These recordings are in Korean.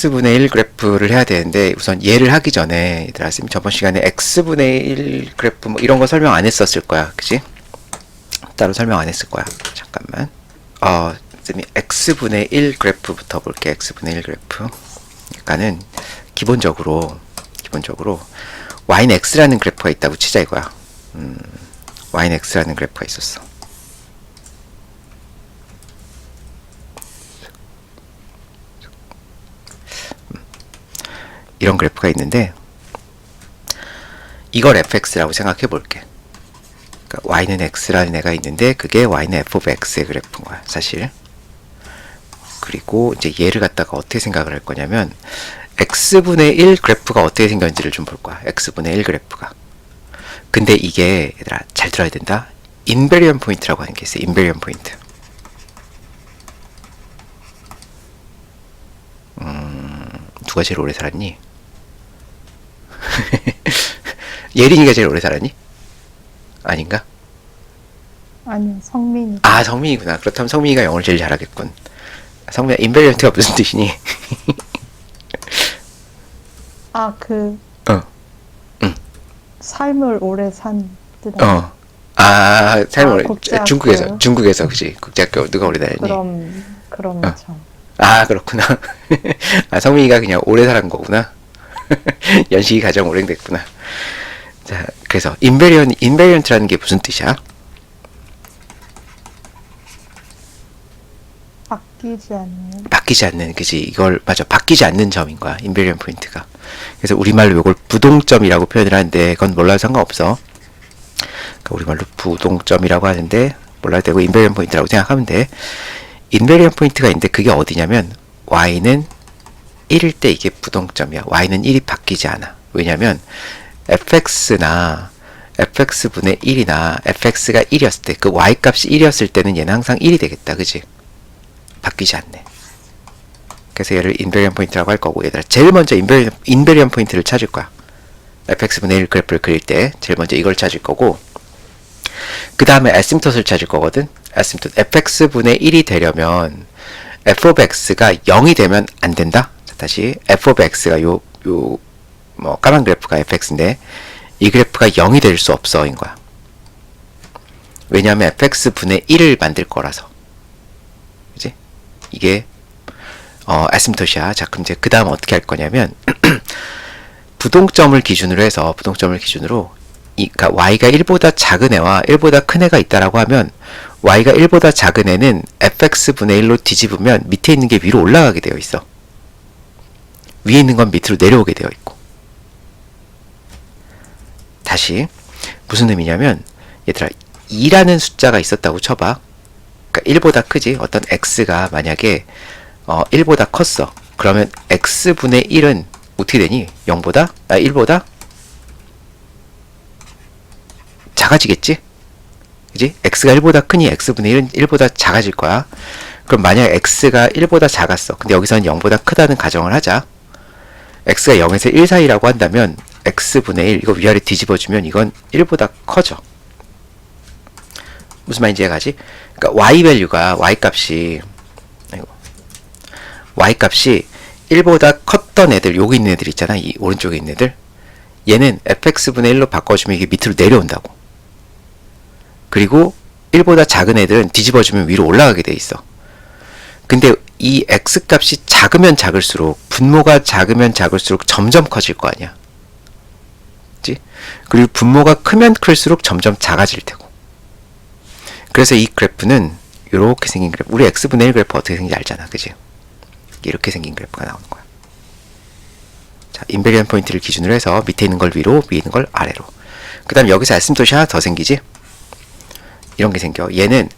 x분의 1 그래프를 해야 되는데 우선 얘를 하기 전에 얘들아 쌤 저번 시간에 x분의 1 그래프 뭐 이런 거 설명 안 했었을 거야. 그치? 따로 설명 안 했을 거야. 잠깐만. 쌤이 x분의 1 그래프부터 볼게. x분의 1 그래프. 그러니까는 기본적으로 y는 x라는 그래프가 있다고 치자 이거야. y는 x라는 그래프가 있었어. 이런 그래프가 있는데 이걸 fx라고 생각해 볼게. 그러니까 y는 x라는 애가 있는데 그게 y는 f of x의 그래프인 거야 사실. 그리고 이제 얘를 갖다가 어떻게 생각을 할 거냐면 x분의 1 그래프가 어떻게 생겼는지를 좀 볼 거야. x분의 1 그래프가. 근데 이게 얘들아 잘 들어야 된다. 인베리언 포인트라고 하는 게 있어. 인베리언 포인트. 누가 제일 오래 살았니? 예린이가 제일 오래 살았니? 아닌가? 아니요, 성민이. 아, 성민이구나. 그렇다면 성민이가 영어를 제일 잘하겠군. 성민아, 인베리언트가 무슨 뜻이니? 아, 어, 응, 삶을 오래 산 뜻 아니에요? 삶을 오래, 국제학교요? 중국에서, 그지? 국제학교 누가 오래 다녔니? 그럼 어. 저. 그렇구나. 성민이가 그냥 오래 살은 거구나. 연식이 가장 오래됐구나. 자, 그래서 인베리언트라는 게 무슨 뜻이야? 바뀌지 않는, 그지? 이걸 맞아, 바뀌지 않는 점인 거야. 인베리언 포인트가. 그래서 우리말로 이걸 부동점이라고 표현을 하는데 그건 몰라도 상관없어. 그러니까 우리말로 부동점이라고 하는데 몰라도 되고 인베리언 포인트라고 생각하면 돼. 인베리언 포인트가 있는데 그게 어디냐면 y는 1일 때 이게 부동점이야. y는 1이 바뀌지 않아. 왜냐면 fx나 fx분의 1이나 fx가 1이었을 때 그 y값이 1이었을 때는 얘는 항상 1이 되겠다. 그지? 바뀌지 않네. 그래서 얘를 인베리언 포인트라고 할 거고 얘들아 제일 먼저 인베리언 포인트를 찾을 거야. fx분의 1 그래프를 그릴 때 제일 먼저 이걸 찾을 거고 그 다음에 에시놉토트를 찾을 거거든. 에시놉토트 fx분의 1이 되려면 f of x가 0이 되면 안 된다. 자, 다시 f of x가 뭐 까만 그래프가 fx인데 이 그래프가 0이 될 수 없어 인 거야. 왜냐하면 fx분의 1을 만들 거라서. 그지? 이게 에시놉토트야. 자, 그럼 이제 그 다음 어떻게 할 거냐면 부동점을 기준으로 그러니까 y가 1보다 작은 애와 1보다 큰 애가 있다라고 하면 y가 1보다 작은 애는 fx분의 1로 뒤집으면 밑에 있는 게 위로 올라가게 되어 있어. 위에 있는 건 밑으로 내려오게 되어 있고. 다시 무슨 의미냐면 얘들아 2라는 숫자가 있었다고 쳐봐. 그러니까 1보다 크지. 어떤 x가 만약에 1보다 컸어. 그러면 x분의 1은 어떻게 되니? 1보다 작아지겠지? 그지? x가 1보다 크니 x분의 1은 1보다 작아질 거야. 그럼 만약 x가 1보다 작았어. 근데 여기서는 0보다 크다는 가정을 하자. x가 0에서 1 사이라고 한다면 x분의 1 이거 위아래 뒤집어주면 이건 1보다 커져. 무슨 말인지 이해가지? 그러니까 y값이 1보다 컸던 애들 여기 있는 애들 있잖아. 이 오른쪽에 있는 애들 얘는 fx분의 1로 바꿔주면 이게 밑으로 내려온다고. 그리고 1보다 작은 애들은 뒤집어주면 위로 올라가게 돼 있어. 근데 이 x값이 작으면 작을수록 분모가 작으면 작을수록 점점 커질 거 아니야. 그치? 그리고 분모가 크면 클수록 점점 작아질 테고. 그래서 이 그래프는 이렇게 생긴 그래프. 우리 x분의 1 그래프 어떻게 생긴지 알잖아. 그치? 이렇게 생긴 그래프가 나오는 거야. 자, 인베리언 포인트를 기준으로 해서 밑에 있는 걸 위로, 위에 있는 걸 아래로. 그 다음 여기서 에시놉토트이 하나 더 생기지? 이런 게 생겨. 얘는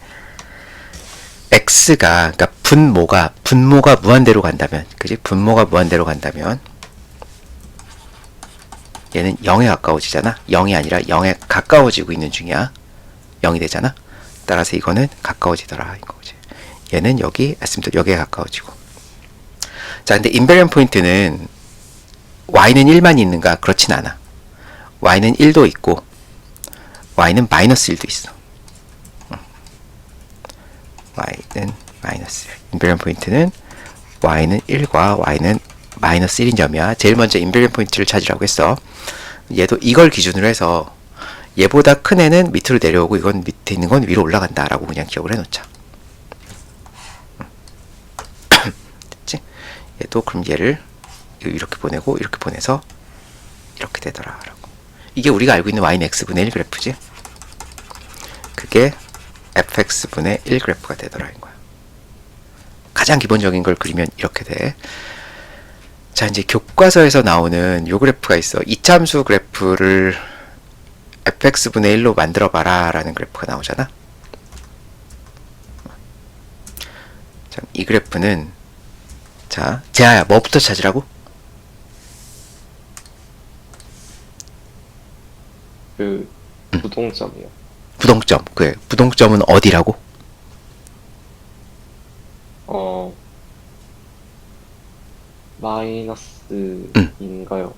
x가, 그러니까 분모가 무한대로 간다면, 그지? 분모가 무한대로 간다면, 얘는 0에 가까워지잖아? 0이 아니라 0에 가까워지고 있는 중이야. 0이 되잖아? 따라서 이거는 가까워지더라. 이거지. 얘는 여기, 에시놉토트 여기에 가까워지고. 자, 근데 인베리언 포인트는 y는 1만 있는가? 그렇진 않아. y는 1도 있고, y는 마이너스 1도 있어. y는 마이너스 1. 인베리언 포인트는 y는 1과 y는 마이너스 1인 점이야. 제일 먼저 인베리언트 포인트를 찾으라고 했어. 얘도 이걸 기준으로 해서 얘보다 큰 애는 밑으로 내려오고 이건 밑에 있는 건 위로 올라간다 라고 그냥 기억을 해놓자. 됐지? 얘도 그럼 얘를 이렇게 보내고 이렇게 보내서 이렇게 되더라 라고. 이게 우리가 알고 있는 y는 x분의 1 그래프지. 그게 fx분의 1 그래프가 되더라 인 거야. 가장 기본적인 걸 그리면 이렇게 돼. 자, 이제 교과서에서 나오는 요 그래프가 있어. 이참수 그래프를 fx분의 1로 만들어 봐라 라는 그래프가 나오잖아. 자, 이 그래프는 자, 재하야 뭐부터 찾으라고? 그 부동점이요. 부동점. 그래. 부동점은 어디라고? 마이너스인가요?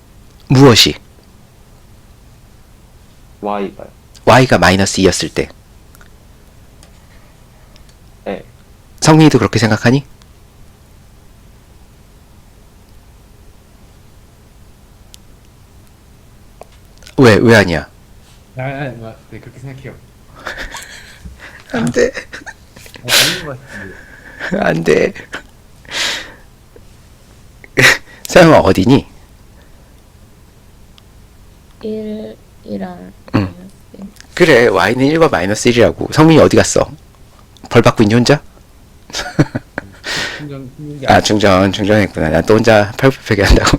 무엇이? y가요. y가 마이너스 2였을 때. 네. 성민이도 그렇게 생각하니? 왜 아니야? 네, 그렇게 생각해요. 안 돼. 아닌 것 같은데. 안 돼. 서영아, 어디니? 1이랑 응. 그래, y는 1과 마이너스 1이라고. 성민이 어디 갔어? 벌 받고 있니, 혼자? 충전 게 아, 충전했구나. 난 또 혼자 팔굽혀펴기 한다고.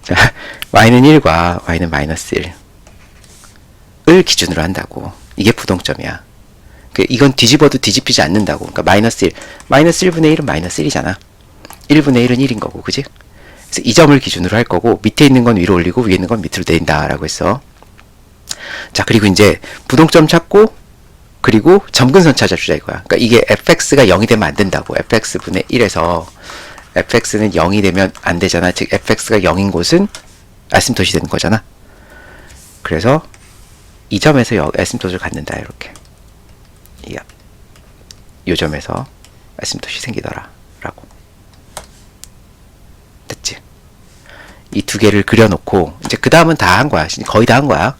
자, y는 1과 y는 마이너스 1을 기준으로 한다고. 이게 부동점이야. 이건 뒤집어도 뒤집히지 않는다고. 그러니까 마이너스 1. 마이너스 1분의 1은 마이너스 1이잖아. 1분의 1은 1인 거고, 그지? 그래서 이 점을 기준으로 할 거고, 밑에 있는 건 위로 올리고, 위에 있는 건 밑으로 내린다. 라고 했어. 자, 그리고 이제 부동점 찾고, 그리고 점근선 찾아주자 이거야. 그러니까 이게 fx가 0이 되면 안 된다고. fx분의 1에서 fx는 0이 되면 안 되잖아. 즉 fx가 0인 곳은 아심토시 되는 거잖아. 그래서 이 점에서 아심토시를 갖는다. 이렇게. 이 점에서 아심토시 생기더라. 라고. 됐지? 이 두 개를 그려놓고 이제 그 다음은 다 한 거야. 거의 다 한 거야.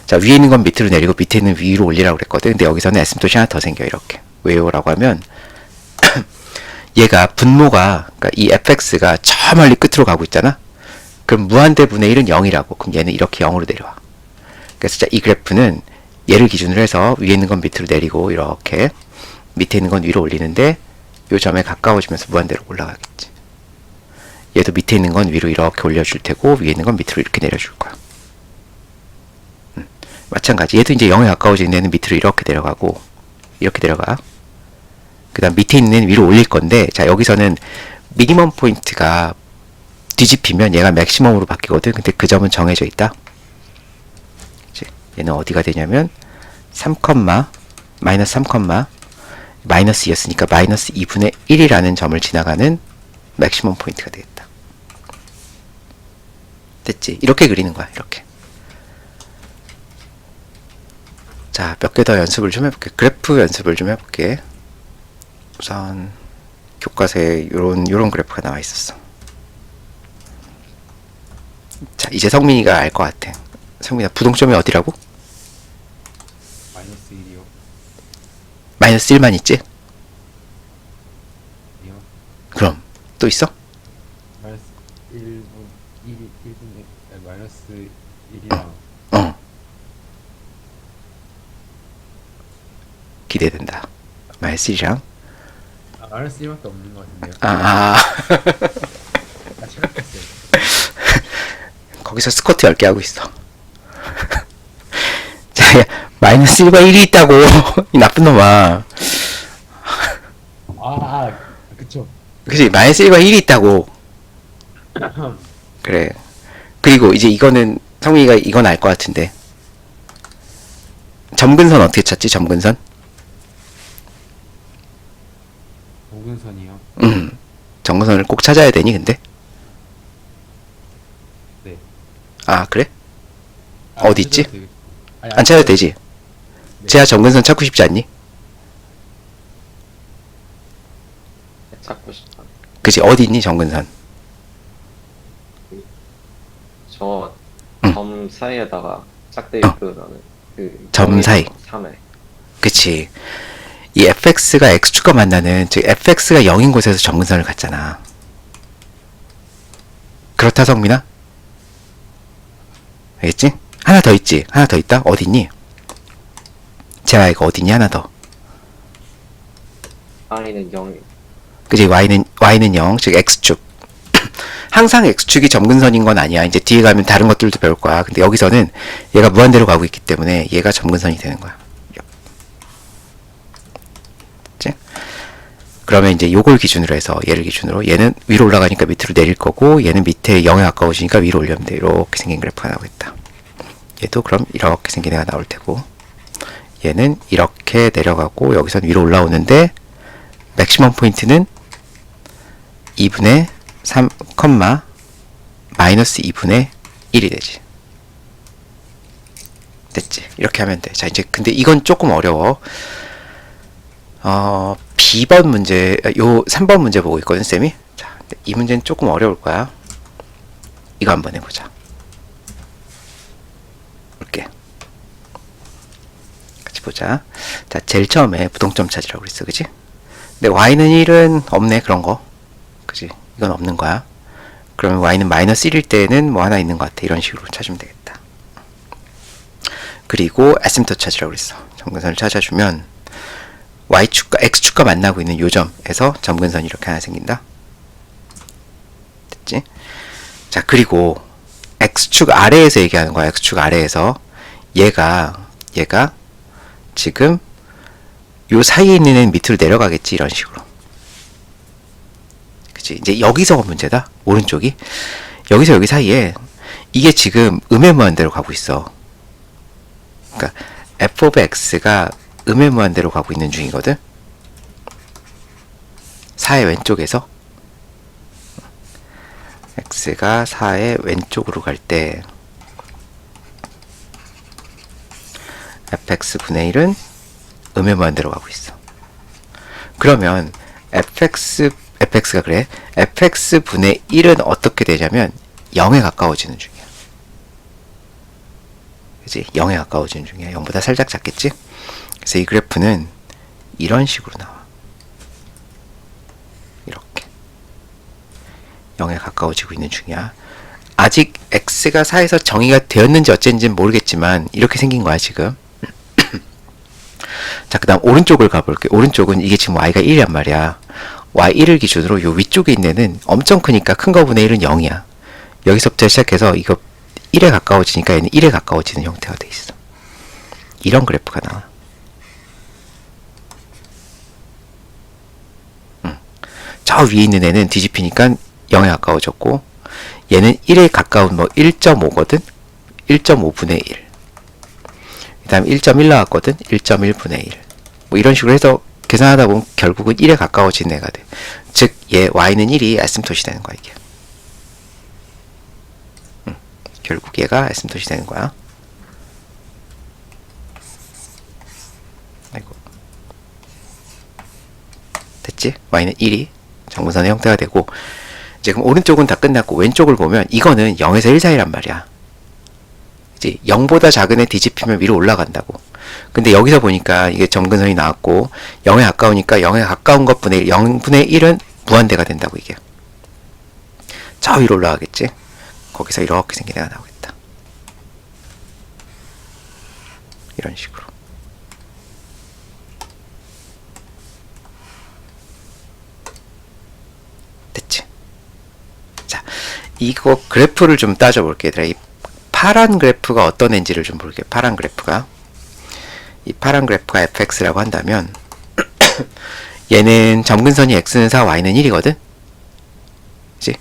자, 위에 있는 건 밑으로 내리고 밑에 있는 위로 올리라고 그랬거든. 근데 여기서는 아심토시 하나 더 생겨. 이렇게. 왜요? 라고 하면 얘가 분모가, 그러니까 이 fx가 저 멀리 끝으로 가고 있잖아. 그럼 무한대분의 1은 0이라고. 그럼 얘는 이렇게 0으로 내려와. 그래서 자, 이 그래프는 얘를 기준으로 해서 위에 있는 건 밑으로 내리고 이렇게 밑에 있는 건 위로 올리는데 요 점에 가까워지면서 무한대로 올라가겠지. 얘도 밑에 있는 건 위로 이렇게 올려줄 테고 위에 있는 건 밑으로 이렇게 내려줄 거야. 마찬가지. 얘도 이제 0에 가까워지는 데는 밑으로 이렇게 내려가고 이렇게 내려가. 그 다음 밑에 있는 애는 위로 올릴 건데, 자, 여기서는 미니멈 포인트가 뒤집히면 얘가 맥시멈으로 바뀌거든. 근데 그 점은 정해져 있다. 그치? 얘는 어디가 되냐면 3, 마이너스 3, 마이너스 2였으니까 마이너스 2분의 1이라는 점을 지나가는 맥시멈 포인트가 되겠다. 됐지? 이렇게 그리는 거야. 이렇게. 자, 몇 개 더 연습을 좀 해볼게. 그래프 연습을 좀 해볼게. 우선 교과서에 요런 그래프가 나와 있었어. 자, 이제 성민이가 알 것 같아. 성민아, 부동점이 어디라고? 마이너스 1이요. 마이너스 1만 있지? 이요. 그럼 또 있어? 마이너스 1분의 마이너스 1이랑 어. 기대된다. 마이너스 1이랑 마이너스 1밖에 없는 것 같은데요. 아. 나 생각했어요. 거기서 스쿼트 10개 하고 있어. 자, 마이너스 1과 1이 있다고. 이 나쁜 놈아. 그쵸. 그치? 마이너스 1과 1이 있다고. 그래. 그리고 이제 이거는 성민이가 이건 알 것 같은데. 점근선 어떻게 찾지? 점근선? 오근선이요. 점근선을 꼭 찾아야 되니 근데? 네. 아, 그래? 어디 있지? 찾아도 되겠- 아니, 안 찾아도 되지? 네. 제가 점근선 찾고 싶지 않니? 찾고 싶다. 그치? 어디 있니 점근선? 저 응. 점 사이에다가 짝대기 표현하는 그 점 사이. 3회. 그치. 이 fx가 x축과 만나는, 즉 fx가 0인 곳에서 점근선을 갖잖아. 그렇다, 성민아? 알겠지? 하나 더 있지? 하나 더 있다? 어디 있니? 재아, 이거 어디 있니? 하나 더. I는 0이. 그지? y는 0, 즉 x축. 항상 x축이 점근선인 건 아니야. 이제 뒤에 가면 다른 것들도 배울 거야. 근데 여기서는 얘가 무한대로 가고 있기 때문에 얘가 점근선이 되는 거야. 그치? 그러면 이제 요걸 기준으로 해서, 얘를 기준으로, 얘는 위로 올라가니까 밑으로 내릴 거고, 얘는 밑에 0에 가까워지니까 위로 올리면 돼. 이렇게 생긴 그래프가 나오겠다. 얘도 그럼 이렇게 생긴 애가 나올 테고, 얘는 이렇게 내려가고, 여기선 위로 올라오는데, 맥시멈 포인트는 2분의 3, 마이너스 2분의 1이 되지. 됐지? 이렇게 하면 돼. 자, 이제 근데 이건 조금 어려워. B번 문제, 요 3번 문제 보고 있거든, 쌤이. 자, 이 문제는 조금 어려울 거야. 이거 한번 해보자. 볼게. 같이 보자. 자, 제일 처음에 부동점 찾으라고 그랬어, 그치? 근데 y는 1은 없네, 그런 거. 그치? 이건 없는 거야. 그러면 y는 마이너스 1일 때는 뭐 하나 있는 것 같아. 이런 식으로 찾으면 되겠다. 그리고 아심토 찾으라고 그랬어. 점근선을 찾아주면 y축과 x축과 만나고 있는 요 점에서 점근선이 이렇게 하나 생긴다. 됐지? 자, 그리고 x축 아래에서 얘기하는 거야. x축 아래에서 얘가 지금 요 사이에 있는 애는 밑으로 내려가겠지. 이런 식으로. 그치? 이제 여기서가 문제다. 오른쪽이. 여기서 여기 사이에 이게 지금 음의 무한대로 가고 있어. 그러니까 f of x가 음의 무한대로 가고 있는 중이거든. 4의 왼쪽에서 x가 4의 왼쪽으로 갈 때 fx분의 1은 음의 무한대로 가고 있어. 그러면 fx가 그래. fx분의 1은 어떻게 되냐면 0에 가까워지는 중이야. 그치? 0에 가까워지는 중이야. 0보다 살짝 작겠지? 그래서 이 그래프는 이런 식으로 나와. 이렇게 0에 가까워지고 있는 중이야. 아직 x가 4에서 정의가 되었는지 어쨌는지는 모르겠지만 이렇게 생긴 거야 지금. 자, 그 다음 오른쪽을 가볼게. 오른쪽은 이게 지금 y가 1이란 말이야. y1을 기준으로 요 위쪽에 있는 애는 엄청 크니까 큰 거분의 1은 0이야. 여기서부터 시작해서 이거 1에 가까워지니까 얘는 1에 가까워지는 형태가 돼 있어. 이런 그래프가 나와. 저 위에 있는 애는 뒤집히니까 0에 가까워졌고, 얘는 1에 가까운 뭐 1.5거든? 1.5분의 1. 그 다음 1.1 나왔거든? 1.1분의 1. 뭐 이런 식으로 해서 계산하다 보면 결국은 1에 가까워지는 애가 돼. 즉, 얘 y는 1이 아심토시 되는 거야, 이게. 결국 얘가 아심토시 되는 거야. 아이고. 됐지? y는 1이 정분선의 형태가 되고, 이제 그럼 오른쪽은 다 끝났고 왼쪽을 보면 이거는 0에서 1 사이란 말이야. 이제 0보다 작은 애 뒤집히면 위로 올라간다고. 근데 여기서 보니까 이게 점근선이 나왔고 0에 가까우니까 0에 가까운 것분의 1, 0분의 1은 무한대가 된다고. 이게 저 위로 올라가겠지. 거기서 이렇게 생긴 애가 나오겠다. 이런 식으로. 됐지? 자, 이거 그래프를 좀 따져볼게. 얘들아, 이 파란 그래프가 어떤 애인지를 좀 볼게. 파란 그래프가, 이 파란 그래프가 fx라고 한다면 얘는 점근선이 x는 4, y는 1이거든? 그치?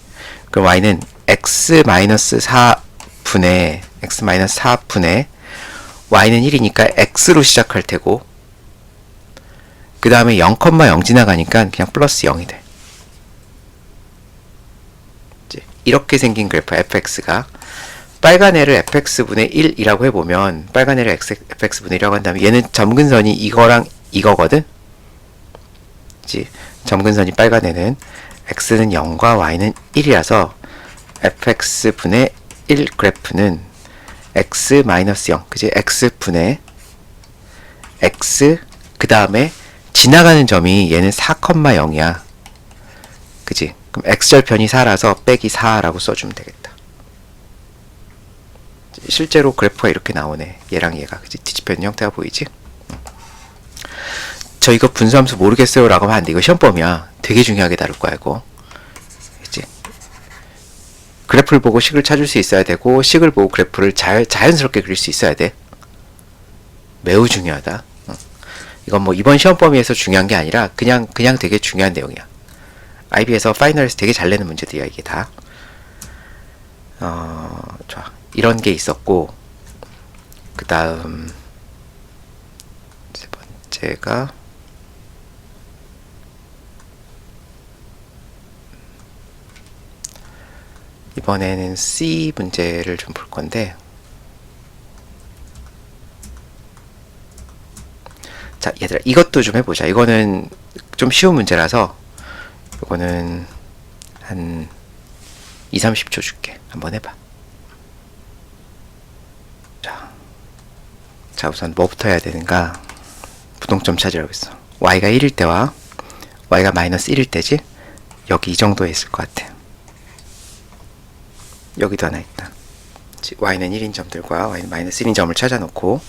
그럼 y는 x-4분의 y는 1이니까 x로 시작할 테고, 그 다음에 0,0 지나가니까 그냥 플러스 0이 돼. 이렇게 생긴 그래프 fx가, 빨간 애를 fx분의 1이라고 해보면, 빨간 애를 fx분의 1이라고 한다면 얘는 점근선이 이거랑 이거거든? 그치? 점근선이 빨간 애는 x는 0과 y는 1이라서 fx분의 1 그래프는 x-0, 그지? x분의 x, 그 다음에 지나가는 점이 얘는 4,0이야. 그지? 그럼 x절편이 4라서 빼기 4라고 써주면 되겠다. 실제로 그래프가 이렇게 나오네. 얘랑 얘가. 그지? 뒤집혀 있는 형태가 보이지? 저 이거 분수함수 모르겠어요 라고 하면 안 돼. 이거 시험범위야. 되게 중요하게 다룰 거야 이거. 그치? 그래프를 보고 식을 찾을 수 있어야 되고, 식을 보고 그래프를 자연스럽게 그릴 수 있어야 돼. 매우 중요하다. 이건 뭐 이번 시험범위에서 중요한 게 아니라 그냥 되게 중요한 내용이야. IB에서 파이널에서 되게 잘 내는 문제들이야 이게 다. 좋아. 이런 게 있었고, 그 다음 세 번째가 이번에는 C 문제를 좀 볼 건데, 자 얘들아 이것도 좀 해보자. 이거는 좀 쉬운 문제라서 이거는 한 2-30초 줄게. 한번 해봐. 자 우선 뭐부터 해야 되는가? 부동점 찾으라고 했어. y가 1일 때와 y가 마이너스 1일 때지? 여기 이 정도에 있을 것 같아. 여기도 하나 있다. y는 1인 점들과 y는 마이너스 1인 점을 찾아놓고,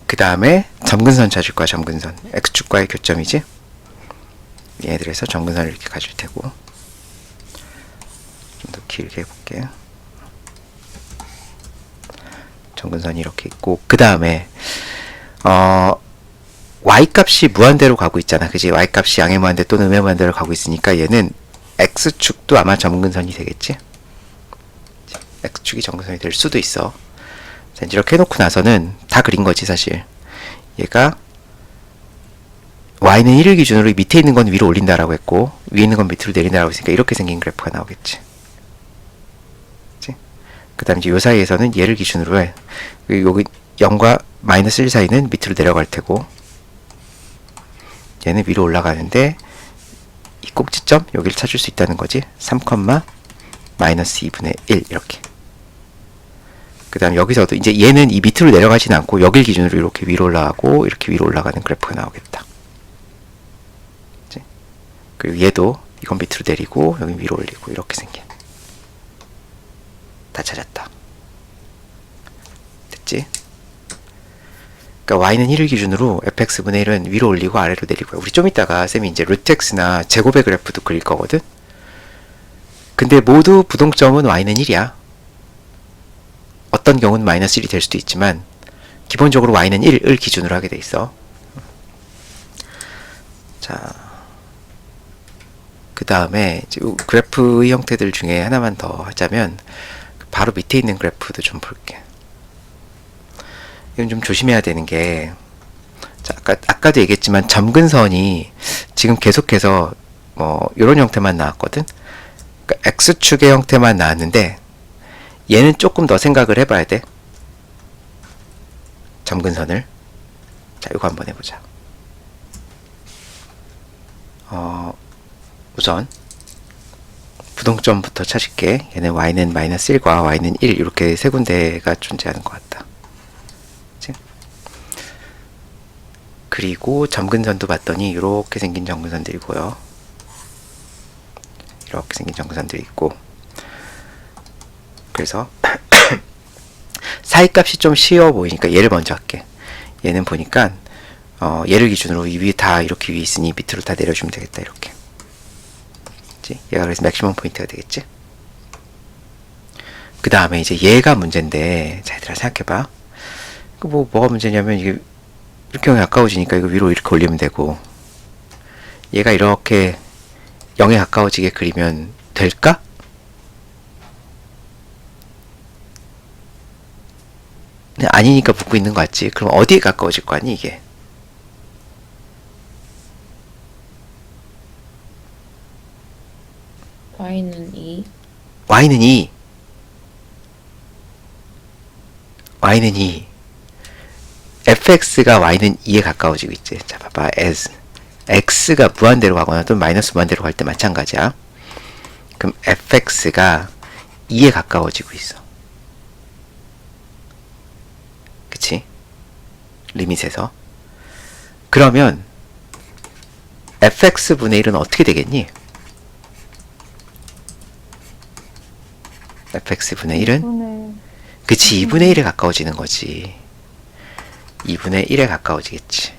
그 다음에 점근선 찾을 거야. 점근선 x축과의 교점이지? 얘들에서 점근선을 이렇게 가질 테고, 좀 더 길게 해볼게. 점근선이 이렇게 있고, 그 다음에 y값이 무한대로 가고 있잖아. 그지? y값이 양의 무한대 또는 음의 무한대로 가고 있으니까 얘는 x축도 아마 점근선이 되겠지? x축이 점근선이 될 수도 있어. 자, 이렇게 해놓고 나서는 다 그린 거지 사실. 얘가 y는 1을 기준으로 밑에 있는 건 위로 올린다라고 했고, 위에 있는 건 밑으로 내린다라고 했으니까 이렇게 생긴 그래프가 나오겠지. 그 다음 이제 요 사이에서는 얘를 기준으로 해. 여기 0과 마이너스 1 사이는 밑으로 내려갈 테고, 얘는 위로 올라가는데 이 꼭지점 여기를 찾을 수 있다는 거지. 3, 마이너스 2분의 1 이렇게. 그 다음 여기서도 이제 얘는 이 밑으로 내려가진 않고 여길 기준으로 이렇게 위로 올라가고 이렇게 위로 올라가는 그래프가 나오겠다. 그치? 그리고 얘도 이건 밑으로 내리고 여기 위로 올리고 이렇게 생긴. 다 찾았다. 됐지? 그러니까 y는 1을 기준으로 fx분의 1은 위로 올리고 아래로 내리고요. 우리 좀 이따가 쌤이 이제 루트 x나 제곱의 그래프도 그릴 거거든? 근데 모두 부동점은 y는 1이야. 어떤 경우는 마이너스 1이 될 수도 있지만 기본적으로 y는 1을 기준으로 하게 돼 있어. 자, 그 다음에 그래프의 형태들 중에 하나만 더 하자면 바로 밑에 있는 그래프도 좀 볼게. 이건 좀 조심해야 되는 게, 자, 아까도 얘기했지만 점근선이 지금 계속해서 뭐 이런 형태만 나왔거든. 그러니까 x축의 형태만 나왔는데 얘는 조금 더 생각을 해봐야 돼. 점근선을. 자, 이거 한번 해보자. 우선 부동점부터 찾을게. 얘는 y는 마이너스 1과 y는 1 이렇게 세 군데가 존재하는 것 같다. 그치? 그리고 점근선도 봤더니 이렇게 생긴 점근선들이고요. 이렇게 생긴 점근선들이 있고, 그래서 사이값이 좀 쉬워 보이니까 얘를 먼저 할게. 얘는 보니까 얘를 기준으로 이 위에 다 이렇게 위에 있으니 밑으로 다 내려주면 되겠다. 이렇게. 얘가 그래서 맥시멈 포인트가 되겠지. 그 다음에 이제 얘가 문제인데, 자 얘들아 생각해봐. 뭐가 문제냐면 이게 이렇게 가까워지니까 이거 위로 이렇게 올리면 되고, 얘가 이렇게 0에 가까워지게 그리면 될까? 아니니까 붙고 있는 거 같지. 그럼 어디에 가까워질 거 아니 이게? y는 2. y는 2. y는 2. fx가 y는 2에 가까워지고 있지. 자 봐봐. as x가 무한대로 가거나 또는 마이너스 무한대로 갈 때 마찬가지야. 그럼 fx가 2에 가까워지고 있어. 그치? 리밋에서. 그러면 fx분의 1은 어떻게 되겠니? fx분의 1은? 분의 그치, 2분의 1에 가까워지는 거지. 2분의 1에 가까워지겠지.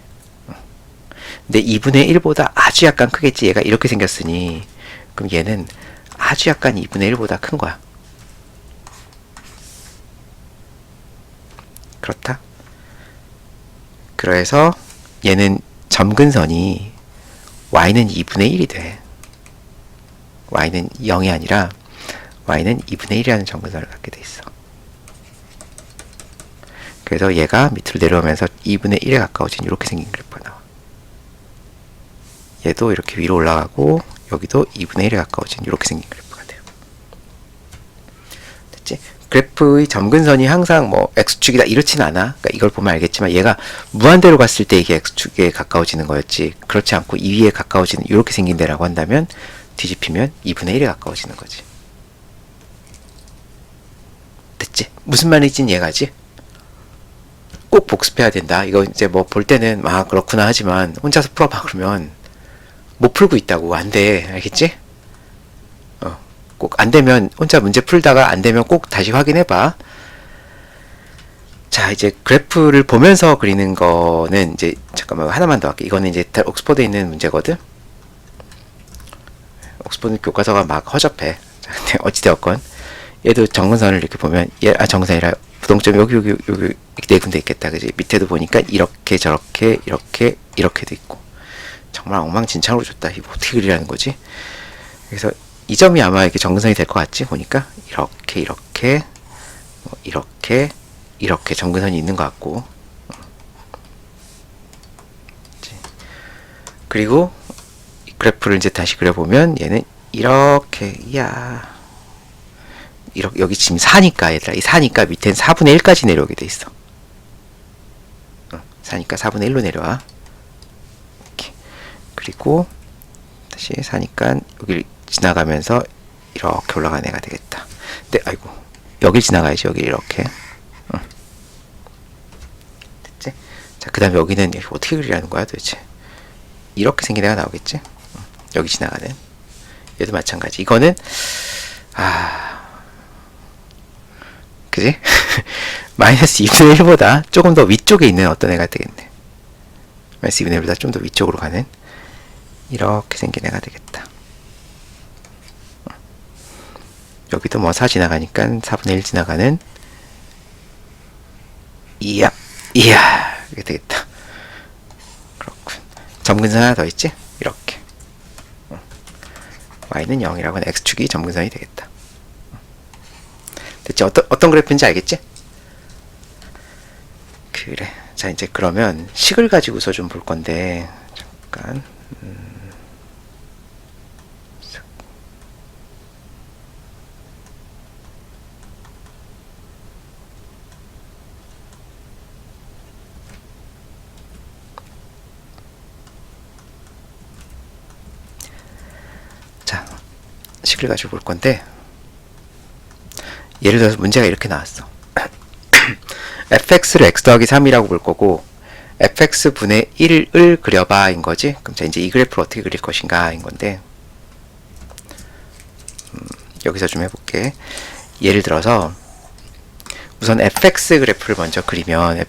근데 2분의 1보다 아주 약간 크겠지. 얘가 이렇게 생겼으니. 그럼 얘는 아주 약간 2분의 1보다 큰 거야. 그렇다. 그래서 얘는 점근선이 y는 2분의 1이 돼. y는 0이 아니라 y는 2분의 1이라는 점근선을 갖게 돼 있어. 그래서 얘가 밑으로 내려오면서 2분의 1에 가까워진 이렇게 생긴 그래프가 나와. 얘도 이렇게 위로 올라가고 여기도 2분의 1에 가까워진 이렇게 생긴 그래프가 돼요. 됐지? 그래프의 점근선이 항상 뭐 x축이다 이렇진 않아. 그러니까 이걸 보면 알겠지만 얘가 무한대로 갔을 때 이게 x축에 가까워지는 거였지. 그렇지 않고 2위에 가까워지는 이렇게 생긴 데라고 한다면 뒤집히면 2분의 1에 가까워지는 거지. 됐지? 무슨 말인지는 이해가지? 꼭 복습해야 된다. 이거 이제 뭐 볼 때는 아 그렇구나 하지만 혼자서 풀어봐 그러면 못 풀고 있다고. 안 돼. 알겠지? 꼭 안 되면 혼자 문제 풀다가 안 되면 꼭 다시 확인해봐. 자, 이제 그래프를 보면서 그리는 거는 이제 잠깐만 하나만 더 할게. 이거는 이제 옥스퍼드에 있는 문제거든. 옥스퍼드 교과서가 막 허접해. 자, 근데 어찌되었건 얘도 정근선을 이렇게 보면 정근선이 아니라 부동점 여기 네 군데 있겠다. 그지? 밑에도 보니까 이렇게 저렇게 이렇게도 있고 정말 엉망진창으로 줬다. 이거 어떻게 그리라는 거지? 그래서 이 점이 아마 이렇게 정근선이 될 것 같지? 보니까 이렇게 정근선이 있는 것 같고 그리고 이 그래프를 이제 다시 그려보면 얘는 이렇게 여기 지금 4니까 얘들아 이 4니까 밑엔 4분의 1까지 내려오게 돼 있어. 4니까 4분의 1로 내려와. 이렇게. 그리고 다시 4니까 여기를 지나가면서 이렇게 올라가는 애가 되겠다. 근데 아이고 여길 지나가야지. 여기 이렇게. 됐지? 자, 그 다음에 여기는 어떻게 그리라는 거야 도대체? 이렇게 생긴 애가 나오겠지? 여기 지나가는 얘도 마찬가지. 이거는 그지? 마이너스 2분의 1보다 조금 더 위쪽에 있는 어떤 애가 되겠네. 마이너스 2분의 1보다 좀 더 위쪽으로 가는 이렇게 생긴 애가 되겠다. 여기도 뭐 4 지나가니까 4분의 1 지나가는 이야 이렇게 되겠다. 그렇군. 점근선 하나 더 있지? 이렇게 y는 0이라고 하는 x축이 점근선이 되겠다. 됐지? 어떤 그래프인지 알겠지? 그래. 자, 이제 그러면 식을 가지고서 좀 볼 건데 잠깐 자, 식을 가지고 볼 건데 예를 들어서 문제가 이렇게 나왔어. fx를 x 더하기 3이라고 볼 거고 fx분의 1을 그려봐 인 거지. 그럼 자 이제 이 그래프를 어떻게 그릴 것인가 인 건데 여기서 좀 해볼게. 예를 들어서 우선 fx 그래프를 먼저 그리면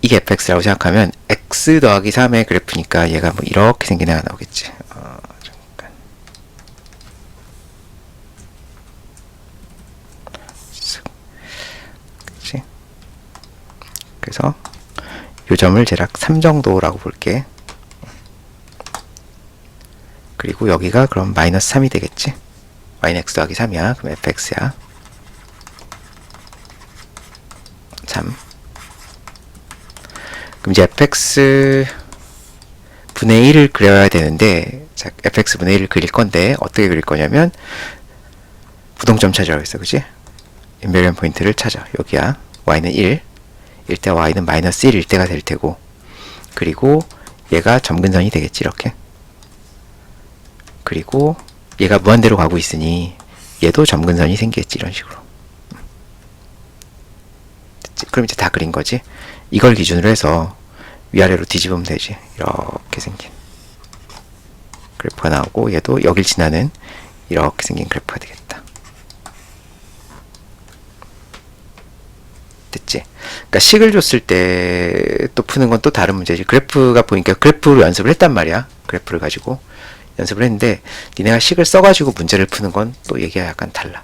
이게 fx라고 생각하면 x 더하기 3의 그래프니까 얘가 뭐 이렇게 생긴 애가 나오겠지. 잠깐. 그치? 그래서 요 점을 대략 3 정도라고 볼게. 그리고 여기가 그럼 마이너스 3이 되겠지. y는 x 더하기 3이야. 그럼 fx야. 3. 그럼 이제 fx 분의 1을 그려야 되는데, 자, fx 분의 1을 그릴 건데 어떻게 그릴 거냐면 부동점 찾으라고 했어, 그지? 인베리언 포인트를 찾아. 여기야. y는 1, 일 때 y는 마이너스 1일 때가 될 테고, 그리고 얘가 점근선이 되겠지, 이렇게. 그리고 얘가 무한대로 가고 있으니 얘도 점근선이 생기겠지. 이런 식으로. 됐지? 그럼 이제 다 그린 거지. 이걸 기준으로 해서 위아래로 뒤집으면 되지. 이렇게 생긴 그래프가 나오고, 얘도 여길 지나는 이렇게 생긴 그래프가 되겠다. 됐지? 그러니까 식을 줬을 때 또 푸는 건 또 다른 문제지. 그래프가 보니까 그래프로 연습을 했단 말이야. 그래프를 가지고 연습을 했는데, 니네가 식을 써가지고 문제를 푸는 건 또 얘기가 약간 달라.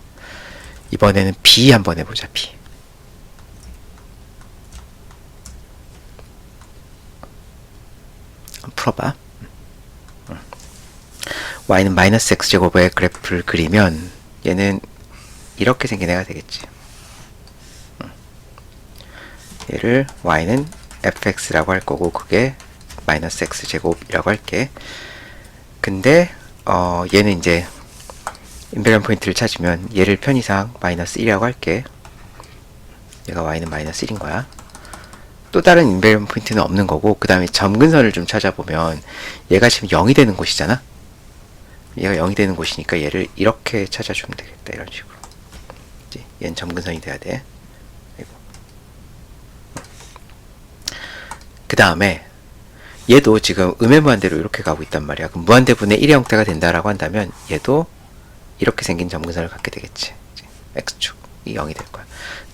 이번에는 B 한번 해보자. B. 한번 풀어봐. y는 마이너스 x제곱의 그래프를 그리면 얘는 이렇게 생긴 애가 되겠지. 얘를 y는 fx라고 할 거고, 그게 마이너스 x제곱이라고 할게. 근데 얘는 이제 인베리언 포인트를 찾으면 얘를 편의상 마이너스 1이라고 할게. 얘가 y는 마이너스 1인 거야. 또 다른 인베리언 포인트는 없는 거고, 그 다음에 점근선을 좀 찾아보면 얘가 지금 0이 되는 곳이잖아. 얘가 0이 되는 곳이니까 얘를 이렇게 찾아주면 되겠다. 이런 식으로. 얘는 점근선이 돼야 돼. 그 다음에 얘도 지금 음의 무한대로 이렇게 가고 있단 말이야. 그럼 무한대분의 1의 형태가 된다라고 한다면 얘도 이렇게 생긴 점근선을 갖게 되겠지. x축이 0이 될 거야.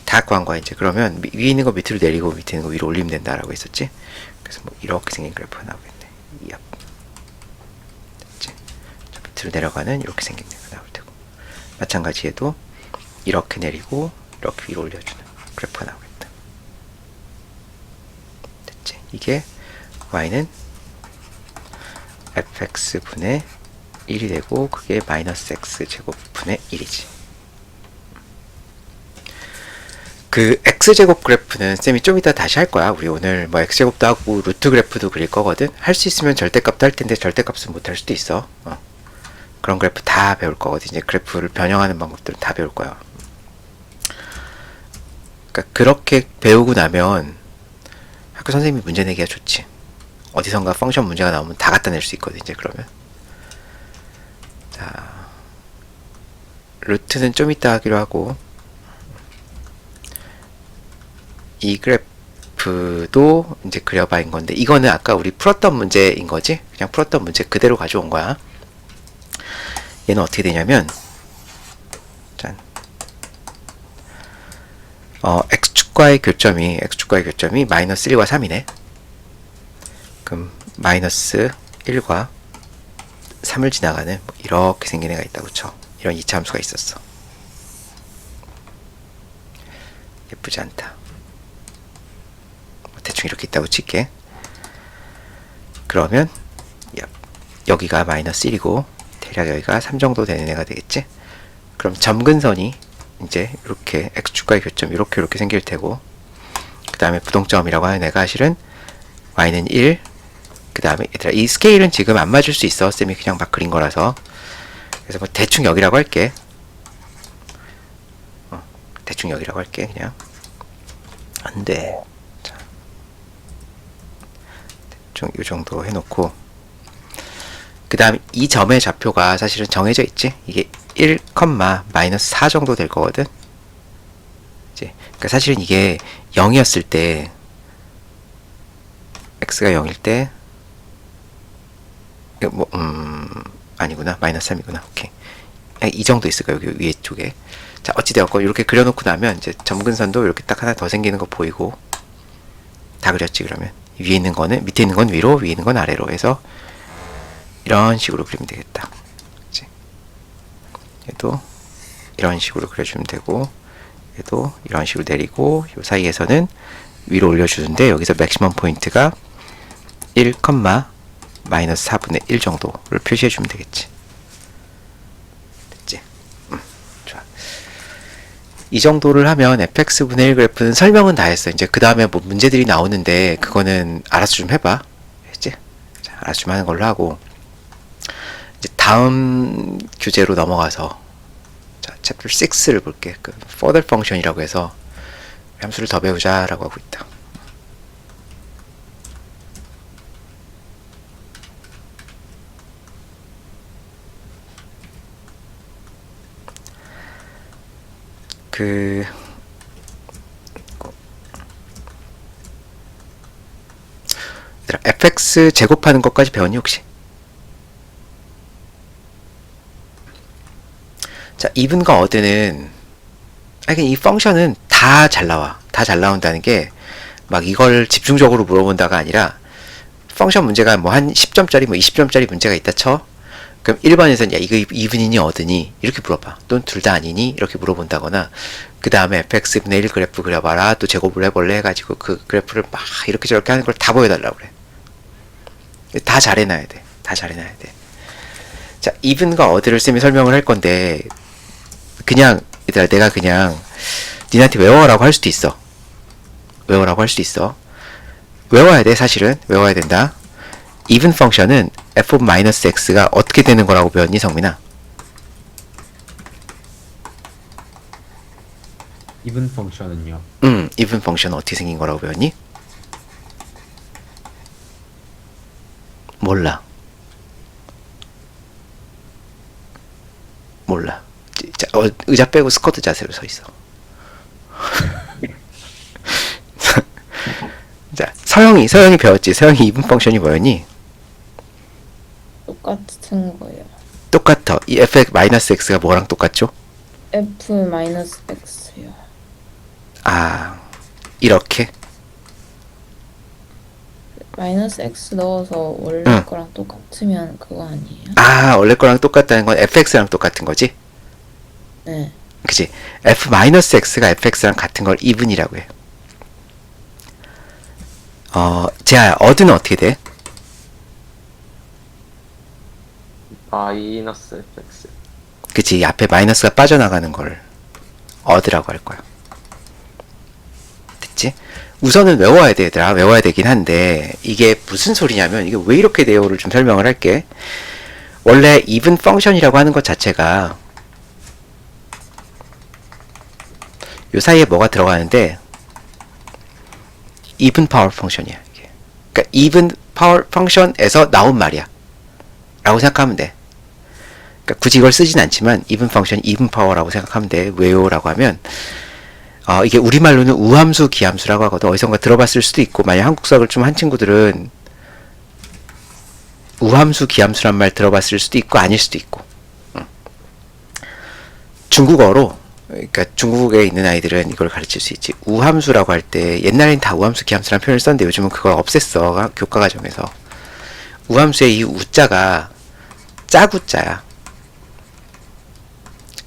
다 구한 거야. 이제 그러면 위에 있는 거 밑으로 내리고 밑에 있는 거 위로 올리면 된다라고 했었지. 그래서 뭐 이렇게 생긴 그래프가 나오겠네. 됐지? 밑으로 내려가는 이렇게 생긴 그래프가 나올 테고, 마찬가지 얘도 이렇게 내리고 이렇게 위로 올려주는 그래프가 나오겠다. 됐지? 이게 y는 fx분의 1이 되고, 그게 마이너스 x제곱분의 1이지. 그 x제곱 그래프는 쌤이 좀 이따 다시 할 거야. 우리 오늘 뭐 x제곱도 하고 루트 그래프도 그릴 거거든. 할 수 있으면 절대값도 할 텐데 절대값은 못 할 수도 있어. 그런 그래프 다 배울 거거든. 이제 그래프를 변형하는 방법들은 다 배울 거야. 그러니까 그렇게 배우고 나면 학교 선생님이 문제 내기가 좋지. 어디선가 펑션 문제가 나오면 다 갖다 낼 수 있거든. 이제 그러면 자, 루트는 좀 이따 하기로 하고, 이 그래프도 이제 그려봐인 건데, 이거는 아까 우리 풀었던 문제인 거지. 그냥 풀었던 문제 그대로 가져온 거야. 얘는 어떻게 되냐면, 짠, x축과의 교점이 마이너스 1과 3이네. 그럼 마이너스 1과 3을 지나가는 뭐 이렇게 생긴 애가 있다. 그쵸? 이런 2차 함수가 있었어. 예쁘지 않다. 대충 이렇게 있다고 칠게. 그러면 여기가 마이너스 1이고 대략 여기가 3 정도 되는 애가 되겠지? 그럼 점근선이 이제 이렇게 x축과의 교점 이렇게 생길 테고, 그 다음에 부동점이라고 하는 애가 실은 y는 1, 그 다음에 얘들아 이 스케일은 지금 안 맞을 수 있어. 쌤이 그냥 막 그린 거라서. 그래서 뭐 대충 여기라고 할게. 대충 여기라고 할게. 그냥 안돼. 대충 이 정도 해놓고, 그 다음 이 점의 좌표가 사실은 정해져 있지. 이게 1, 마이너스 4 정도 될 거거든. 이제 그러니까 사실은 이게 0이었을 때, x가 0일 때, 뭐 아니구나, 마이너스 3이구나. 오케이. 이 정도 있을 거야. 여기 위에 쪽에. 자, 어찌되었고 이렇게 그려놓고 나면 이제 점근선도 이렇게 딱 하나 더 생기는 거 보이고, 다 그렸지. 그러면 위에 있는 거는, 밑에 있는 건 위로, 위에 있는 건 아래로 해서 이런 식으로 그리면 되겠다. 그치? 얘도 이런 식으로 그려주면 되고, 얘도 이런 식으로 내리고, 이 사이에서는 위로 올려주는데, 여기서 맥시멈 포인트가 1, 마이너스 4분의 1 정도를 표시해주면 되겠지. 됐지? 좋아. 이 정도를 하면 fx분의 1 그래프는 설명은 다 했어. 이제 그 다음에 뭐 문제들이 나오는데 그거는 알아서 좀 해봐. 알겠지? 자, 알아서 좀 하는 걸로 하고, 이제 다음 교재로 넘어가서, 자, 챕터 6를 볼게. 그 further function이라고 해서 함수를 더 배우자라고 하고 있다. 그 얘들아, fx 제곱하는 것까지 배웠니 혹시? 자, even과 odd는 이 펑션은 다 잘 나와. 다 잘 나온다는 게 막 이걸 집중적으로 물어본다가 아니라 펑션 문제가 뭐 한 10점짜리 뭐 20점짜리 문제가 있다 쳐. 그럼 1번에서는 야 이거 even이니 odd니 이렇게 물어봐. 또는 둘 다 아니니 이렇게 물어본다거나 그 다음에 fx분의 1 그래프 그려봐라. 또 제곱을 해볼래 해가지고 그 그래프를 막 이렇게 저렇게 하는 걸 다 보여달라고 그래. 다 잘해놔야 돼. 다 잘해놔야 돼. 자, even과 odd를 쌤이 설명을 할 건데 그냥 얘들아 내가 그냥 니한테 외워라고 할 수도 있어. 외워라고 할 수도 있어. 외워야 돼. 사실은 외워야 된다. even 펑션은 f of x가 어떻게 되는 거라고 배웠니 성민아? even 펑션은요. even 펑션은 어떻게 생긴 거라고 배웠니? 몰라. 몰라. 자, 의자 빼고 스쿼트 자세로 서 있어. 자, 서영이 배웠지. 서영이 even 펑션이 뭐였니? 똑같은 거예요. 똑같아. 이 fx-x가 뭐랑 똑같죠? f-x요. 아, 이렇게? 마이너스 x 넣어서 원래 응. 거랑 똑같으면 그거 아니에요? 아, 원래 거랑 똑같다는 건 fx랑 똑같은 거지? 네. 그치? f-x가 fx랑 같은 걸 even이라고 해. 재아야, odd는 어떻게 돼? 마이너스 fx. 그치? 앞에 마이너스가 빠져나가는 걸 odd라고 할 거야. 됐지? 우선은 외워야 돼, 얘들아. 외워야 되긴 한데 이게 무슨 소리냐면 이게 왜 이렇게 돼요를 좀 설명을 할게. 원래 even 펑션이라고 하는 것 자체가 요 사이에 뭐가 들어가는데 even power 펑션이야. 이게. 그러니까 even power 펑션에서 나온 말이야. 라고 생각하면 돼. 그러니까 굳이 이걸 쓰진 않지만 even 펑션이 even power라고 생각하면 돼. 왜요? 라고 하면 이게 우리말로는 우함수, 기함수라고 하거든. 어디선가 들어봤을 수도 있고 만약 한국 수학을 좀 한 친구들은 우함수, 기함수란 말 들어봤을 수도 있고 아닐 수도 있고. 중국어로 그러니까 중국에 있는 아이들은 이걸 가르칠 수 있지. 우함수라고 할 때 옛날엔 다 우함수, 기함수라는 표현을 썼는데 요즘은 그걸 없앴어. 교과 과정에서. 우함수의 이 우자가 짜구자야.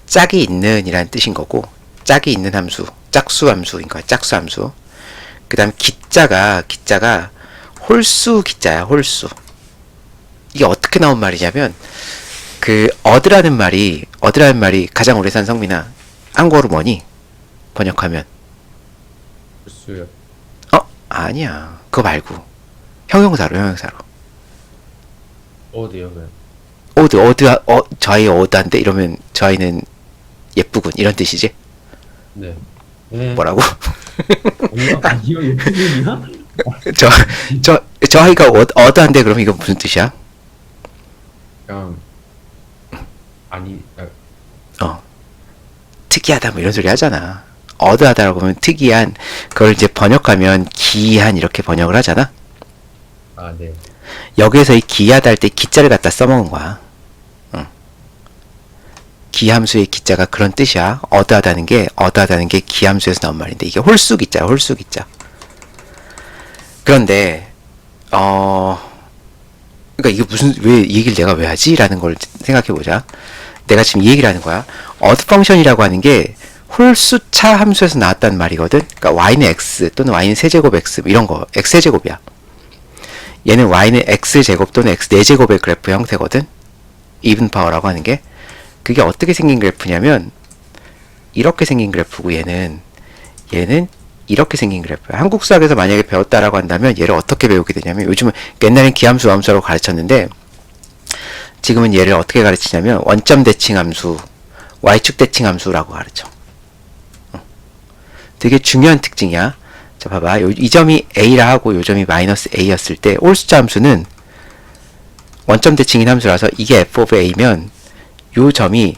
짝이 있는 이라는 뜻인 거고 짝이 있는 함수, 짝수 함수인 거야. 짝수 함수. 그 다음 기자가 홀수 기자야. 홀수. 이게 어떻게 나온 말이냐면 그 어드라는 말이 가장 오래 산 성민아 한국어로 뭐니? 번역하면 수요. 아니야. 그거 말고 형용사로 어디요, 왜? 저희 어드한데 이러면 저희는 예쁘군 이런 뜻이지? 네. 뭐라고? 아니요, 예쁘군이야? 저희가 어드한데 그러면 이건 무슨 뜻이야? 그냥 아니, 특이하다 뭐 이런 소리 하잖아. 어드하다라고 하면 특이한, 그걸 이제 번역하면 기이한 이렇게 번역을 하잖아. 아, 네. 여기에서 이 기이하다 할 때 기자를 갖다 써먹은 거야. 기함수의 기자가 그런 뜻이야. 어드하다는 게 기함수에서 나온 말인데 이게 홀수 기자야. 홀수 기자. 그런데 그러니까 이게 왜 이 얘기를 내가 왜 하지? 라는 걸 생각해 보자. 내가 지금 이 얘기를 하는 거야. 어드 펑션이라고 하는 게 홀수차 함수에서 나왔다는 말이거든. 그러니까 y는 x 또는 y는 세제곱 x 이런 거. x 세제곱이야. 얘는 y는 x 제곱 또는 x 4제곱의 그래프 형태거든. even power라고 하는 게. 그게 어떻게 생긴 그래프냐면 이렇게 생긴 그래프고 얘는 이렇게 생긴 그래프야. 한국 수학에서 만약에 배웠다라고 한다면 얘를 어떻게 배우게 되냐면 요즘은 옛날엔 기함수, 우함수라고 가르쳤는데 지금은 얘를 어떻게 가르치냐면 원점 대칭 함수, y축 대칭 함수라고 가르쳐. 되게 중요한 특징이야. 자, 봐봐. 이 점이 a라 하고 이 점이 마이너스 a였을 때 홀수자 함수는 원점 대칭인 함수라서 이게 f of a면 요 점이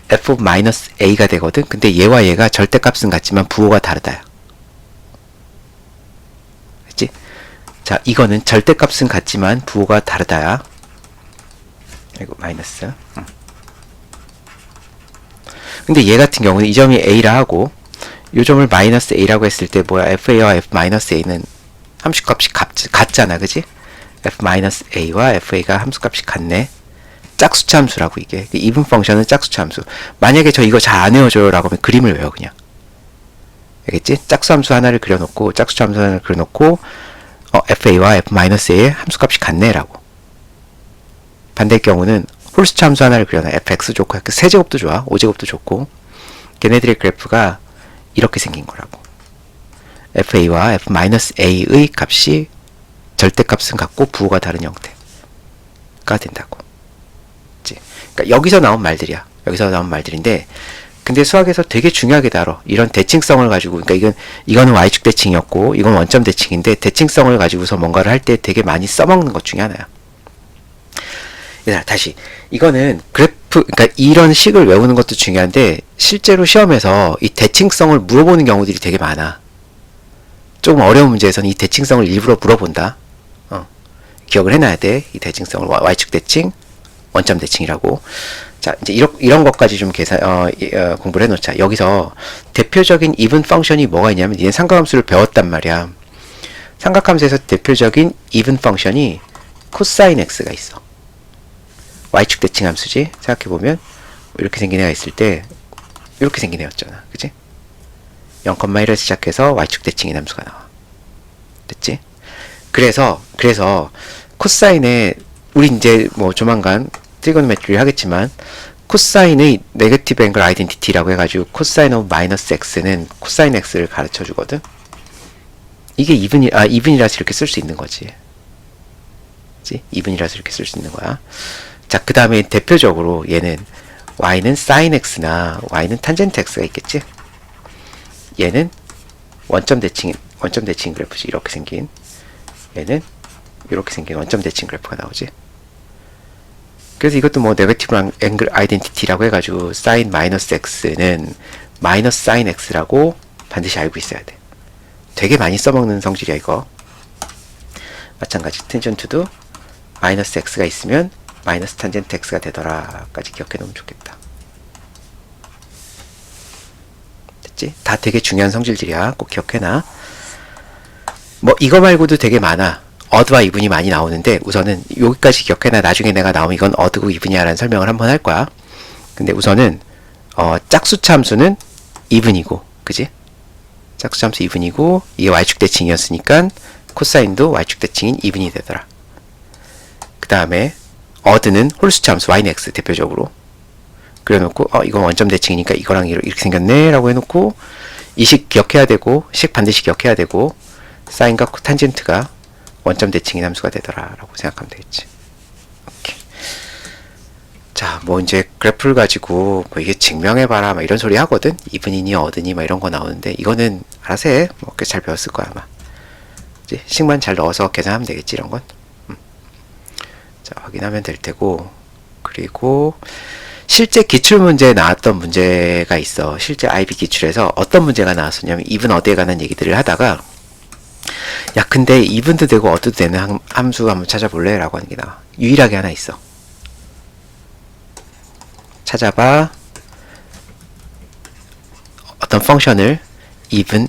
f of 마이너스 a가 되거든. 근데 얘와 얘가 절대값은 같지만 부호가 다르다야. 그치? 자, 이거는 절대값은 같지만 부호가 다르다야. 이거 마이너스. 근데 얘 같은 경우는 이 점이 a라 하고 이 점을 마이너스 a라고 했을 때 뭐야? fa와 f 마이너스 a는 함수값이 같잖아, 그지? f 마이너스 a와 fa가 함수값이 같네. 짝수차 함수라고 이게. even 펑션은 짝수차 함수. 만약에 저 이거 잘 안 외워줘요 라고 하면 그림을 외워 그냥. 알겠지? 짝수 함수 하나를 그려놓고 짝수차 함수 하나를 그려놓고 fa와 f 마이너스 a의 함수값이 같네 라고. 반대의 경우는 홀수차 함수 하나를 그려놔. fx 좋고 세제곱도 좋아. 5제곱도 좋고 걔네들의 그래프가 이렇게 생긴 거라고. fa와 f 마이너스 a의 값이 절대값은 같고 부호가 다른 형태가 된다고. 그러니까 여기서 나온 말들이야. 여기서 나온 말들인데 근데 수학에서 되게 중요하게 다뤄. 이런 대칭성을 가지고 그러니까 이거는 y축 대칭이었고 이건 원점 대칭인데 대칭성을 가지고서 뭔가를 할 때 되게 많이 써먹는 것 중에 하나야. 얘들아 다시 이거는 그래프 그러니까 이런 식을 외우는 것도 중요한데 실제로 시험에서 이 대칭성을 물어보는 경우들이 되게 많아. 조금 어려운 문제에서는 이 대칭성을 일부러 물어본다. 기억을 해놔야 돼. 이 대칭성을 y축 대칭, 원점 대칭이라고. 자 이제 이런 것까지 좀 공부를 해놓자. 여기서 대표적인 even 펑션이 뭐가 있냐면 얘는 삼각함수를 배웠단 말이야. 삼각함수에서 대표적인 even 펑션이 코사인 x가 있어. y축 대칭 함수지. 생각해보면 이렇게 생긴 애가 있을 때 이렇게 생긴 애였잖아. 그치? 0,1에서 시작해서 y축 대칭인 함수가 나와. 됐지? 그래서 코사인에 우리 이제 뭐 조만간 트리고노메트리를 하겠지만 코사인의 네거티브 앵글 아이덴티티라고 해가지고 코사인 오브 마이너스 x는 코사인 x를 가르쳐 주거든. 이게 이분이라서 이렇게 쓸 수 있는 거지. 그치? 이분이라서 이렇게 쓸 수 있는 거야. 자, 그 다음에 대표적으로 얘는 y는 sin x나 y는 탄젠트 x가 있겠지. 얘는 원점 대칭 그래프지. 이렇게 생긴 얘는 이렇게 생긴 원점 대칭 그래프가 나오지. 그래서 이것도 뭐 네거티브 앵글 아이덴티티라고 해가지고 sin 마이너스 x는 마이너스 sin x라고 반드시 알고 있어야 돼. 되게 많이 써먹는 성질이야 이거. 마찬가지 텐전투도 마이너스 x가 있으면 마이너스 탄젠트 x가 되더라까지 기억해 놓으면 좋겠다. 됐지? 다 되게 중요한 성질들이야. 꼭 기억해놔. 뭐 이거 말고도 되게 많아. 어드와 이분이 많이 나오는데 우선은 여기까지 기억해놔. 나중에 내가 나오면 이건 어드고 이분이야 라는 설명을 한번 할 거야. 근데 우선은 짝수차 함수는 이분이고 그지? 짝수차 함수 이분이고 이게 y축 대칭이었으니까 코사인도 y축 대칭인 이분이 되더라. 그 다음에 어드는 홀수차 함수 y는 x 대표적으로 그려놓고 이건 원점 대칭이니까 이거랑 이렇게 생겼네 라고 해놓고 이 식 기억해야 되고 식 반드시 기억해야 되고 사인과 탄젠트가 원점 대칭인 함수가 되더라 라고 생각하면 되겠지. 오케이. 자, 뭐 이제 그래프를 가지고 뭐 이게 증명해봐라 막 이런 소리 하거든. 이분이니 어드니 막 이런 거 나오는데 이거는 알아서 해. 뭐 꽤 잘 배웠을 거야 아마. 이제 식만 잘 넣어서 계산하면 되겠지 이런 건. 자, 확인하면 될 테고. 그리고 실제 기출문제에 나왔던 문제가 있어. 실제 IB 기출에서 어떤 문제가 나왔었냐면 even 어디에 관한 얘기들을 하다가 야 근데 even도 되고 어드도 되는 함수 한번 찾아볼래? 라고 하는 게 나와. 유일하게 하나 있어. 찾아봐. 어떤 펑션을 even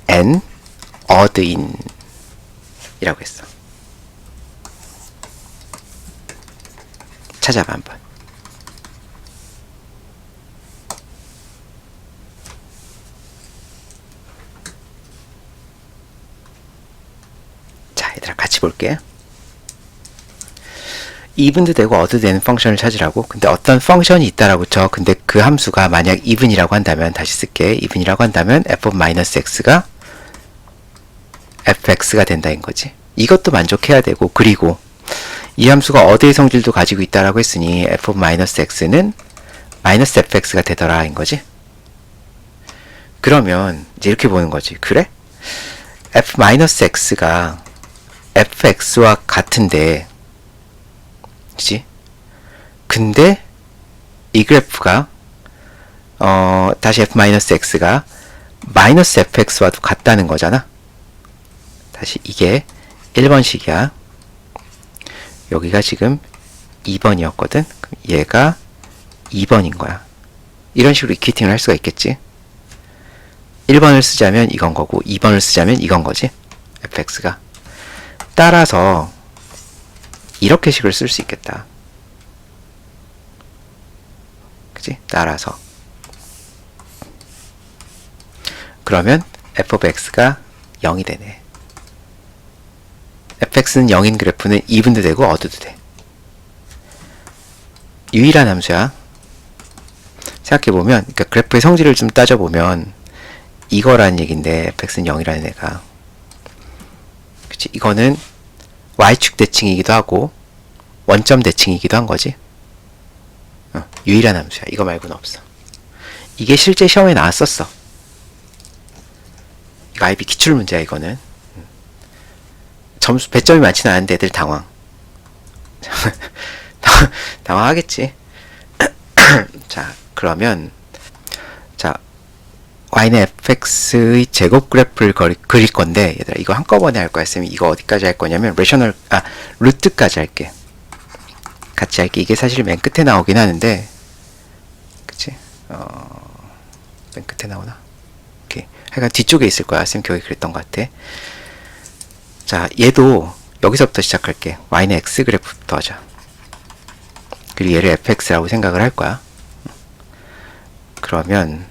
and odd in 이라고 했어. 찾아봐 한번. 자, 얘들아 같이 볼게. even도 되고 odd 되는 펑션을 찾으라고. 근데 어떤 펑션이 있다라고 쳐. 근데 그 함수가 만약 even이라고 한다면 다시 쓸게. even이라고 한다면 f of minus x가 fx가 된다인 거지. 이것도 만족해야 되고 그리고 이 함수가 어디의 성질도 가지고 있다라고 했으니 f of minus x는 마이너스 fx가 되더라인 거지. 그러면 이제 이렇게 보는 거지. 그래? f 마이너스 x가 fx와 같은데 그치? 근데 이 그래프가 다시 f-x가 마이너스 fx와도 같다는 거잖아. 다시 이게 1번식이야. 여기가 지금 2번이었거든. 그럼 얘가 2번인 거야. 이런 식으로 이퀴팅을 할 수가 있겠지. 1번을 쓰자면 이건 거고 2번을 쓰자면 이건 거지. fx가. 따라서 이렇게 식을 쓸 수 있겠다. 그치? 따라서 그러면 f of x가 0이 되네. fx는 0인 그래프는 이분도 되고 어드도 돼. 유일한 함수야. 생각해보면, 그러니까 그래프의 성질을 좀 따져보면 이거라는 얘기인데 fx는 0이라는 애가, 그치? 이거는 y축 대칭이기도 하고 원점 대칭이기도 한 거지. 유일한 함수야. 이거 말고는 없어. 이게 실제 시험에 나왔었어. 이거 IB 기출 문제야. 이거는 점수 배점이 많지는 않은데 애들 당황. 당황하겠지. 자, 그러면 자, y는 fx의 제곱 그래프를 그릴 건데, 얘들아 이거 한꺼번에 할 거야. 쌤이 이거 어디까지 할 거냐면 루트까지 할게. 같이 할게. 이게 사실 맨 끝에 나오긴 하는데, 그치? 맨 끝에 나오나? 오케이. 하여간 뒤쪽에 있을 거야. 쌤 기억이 그랬던 것 같아. 자, 얘도 여기서부터 시작할게. y는 x 그래프부터 하자. 그리고 얘를 fx라고 생각을 할 거야. 그러면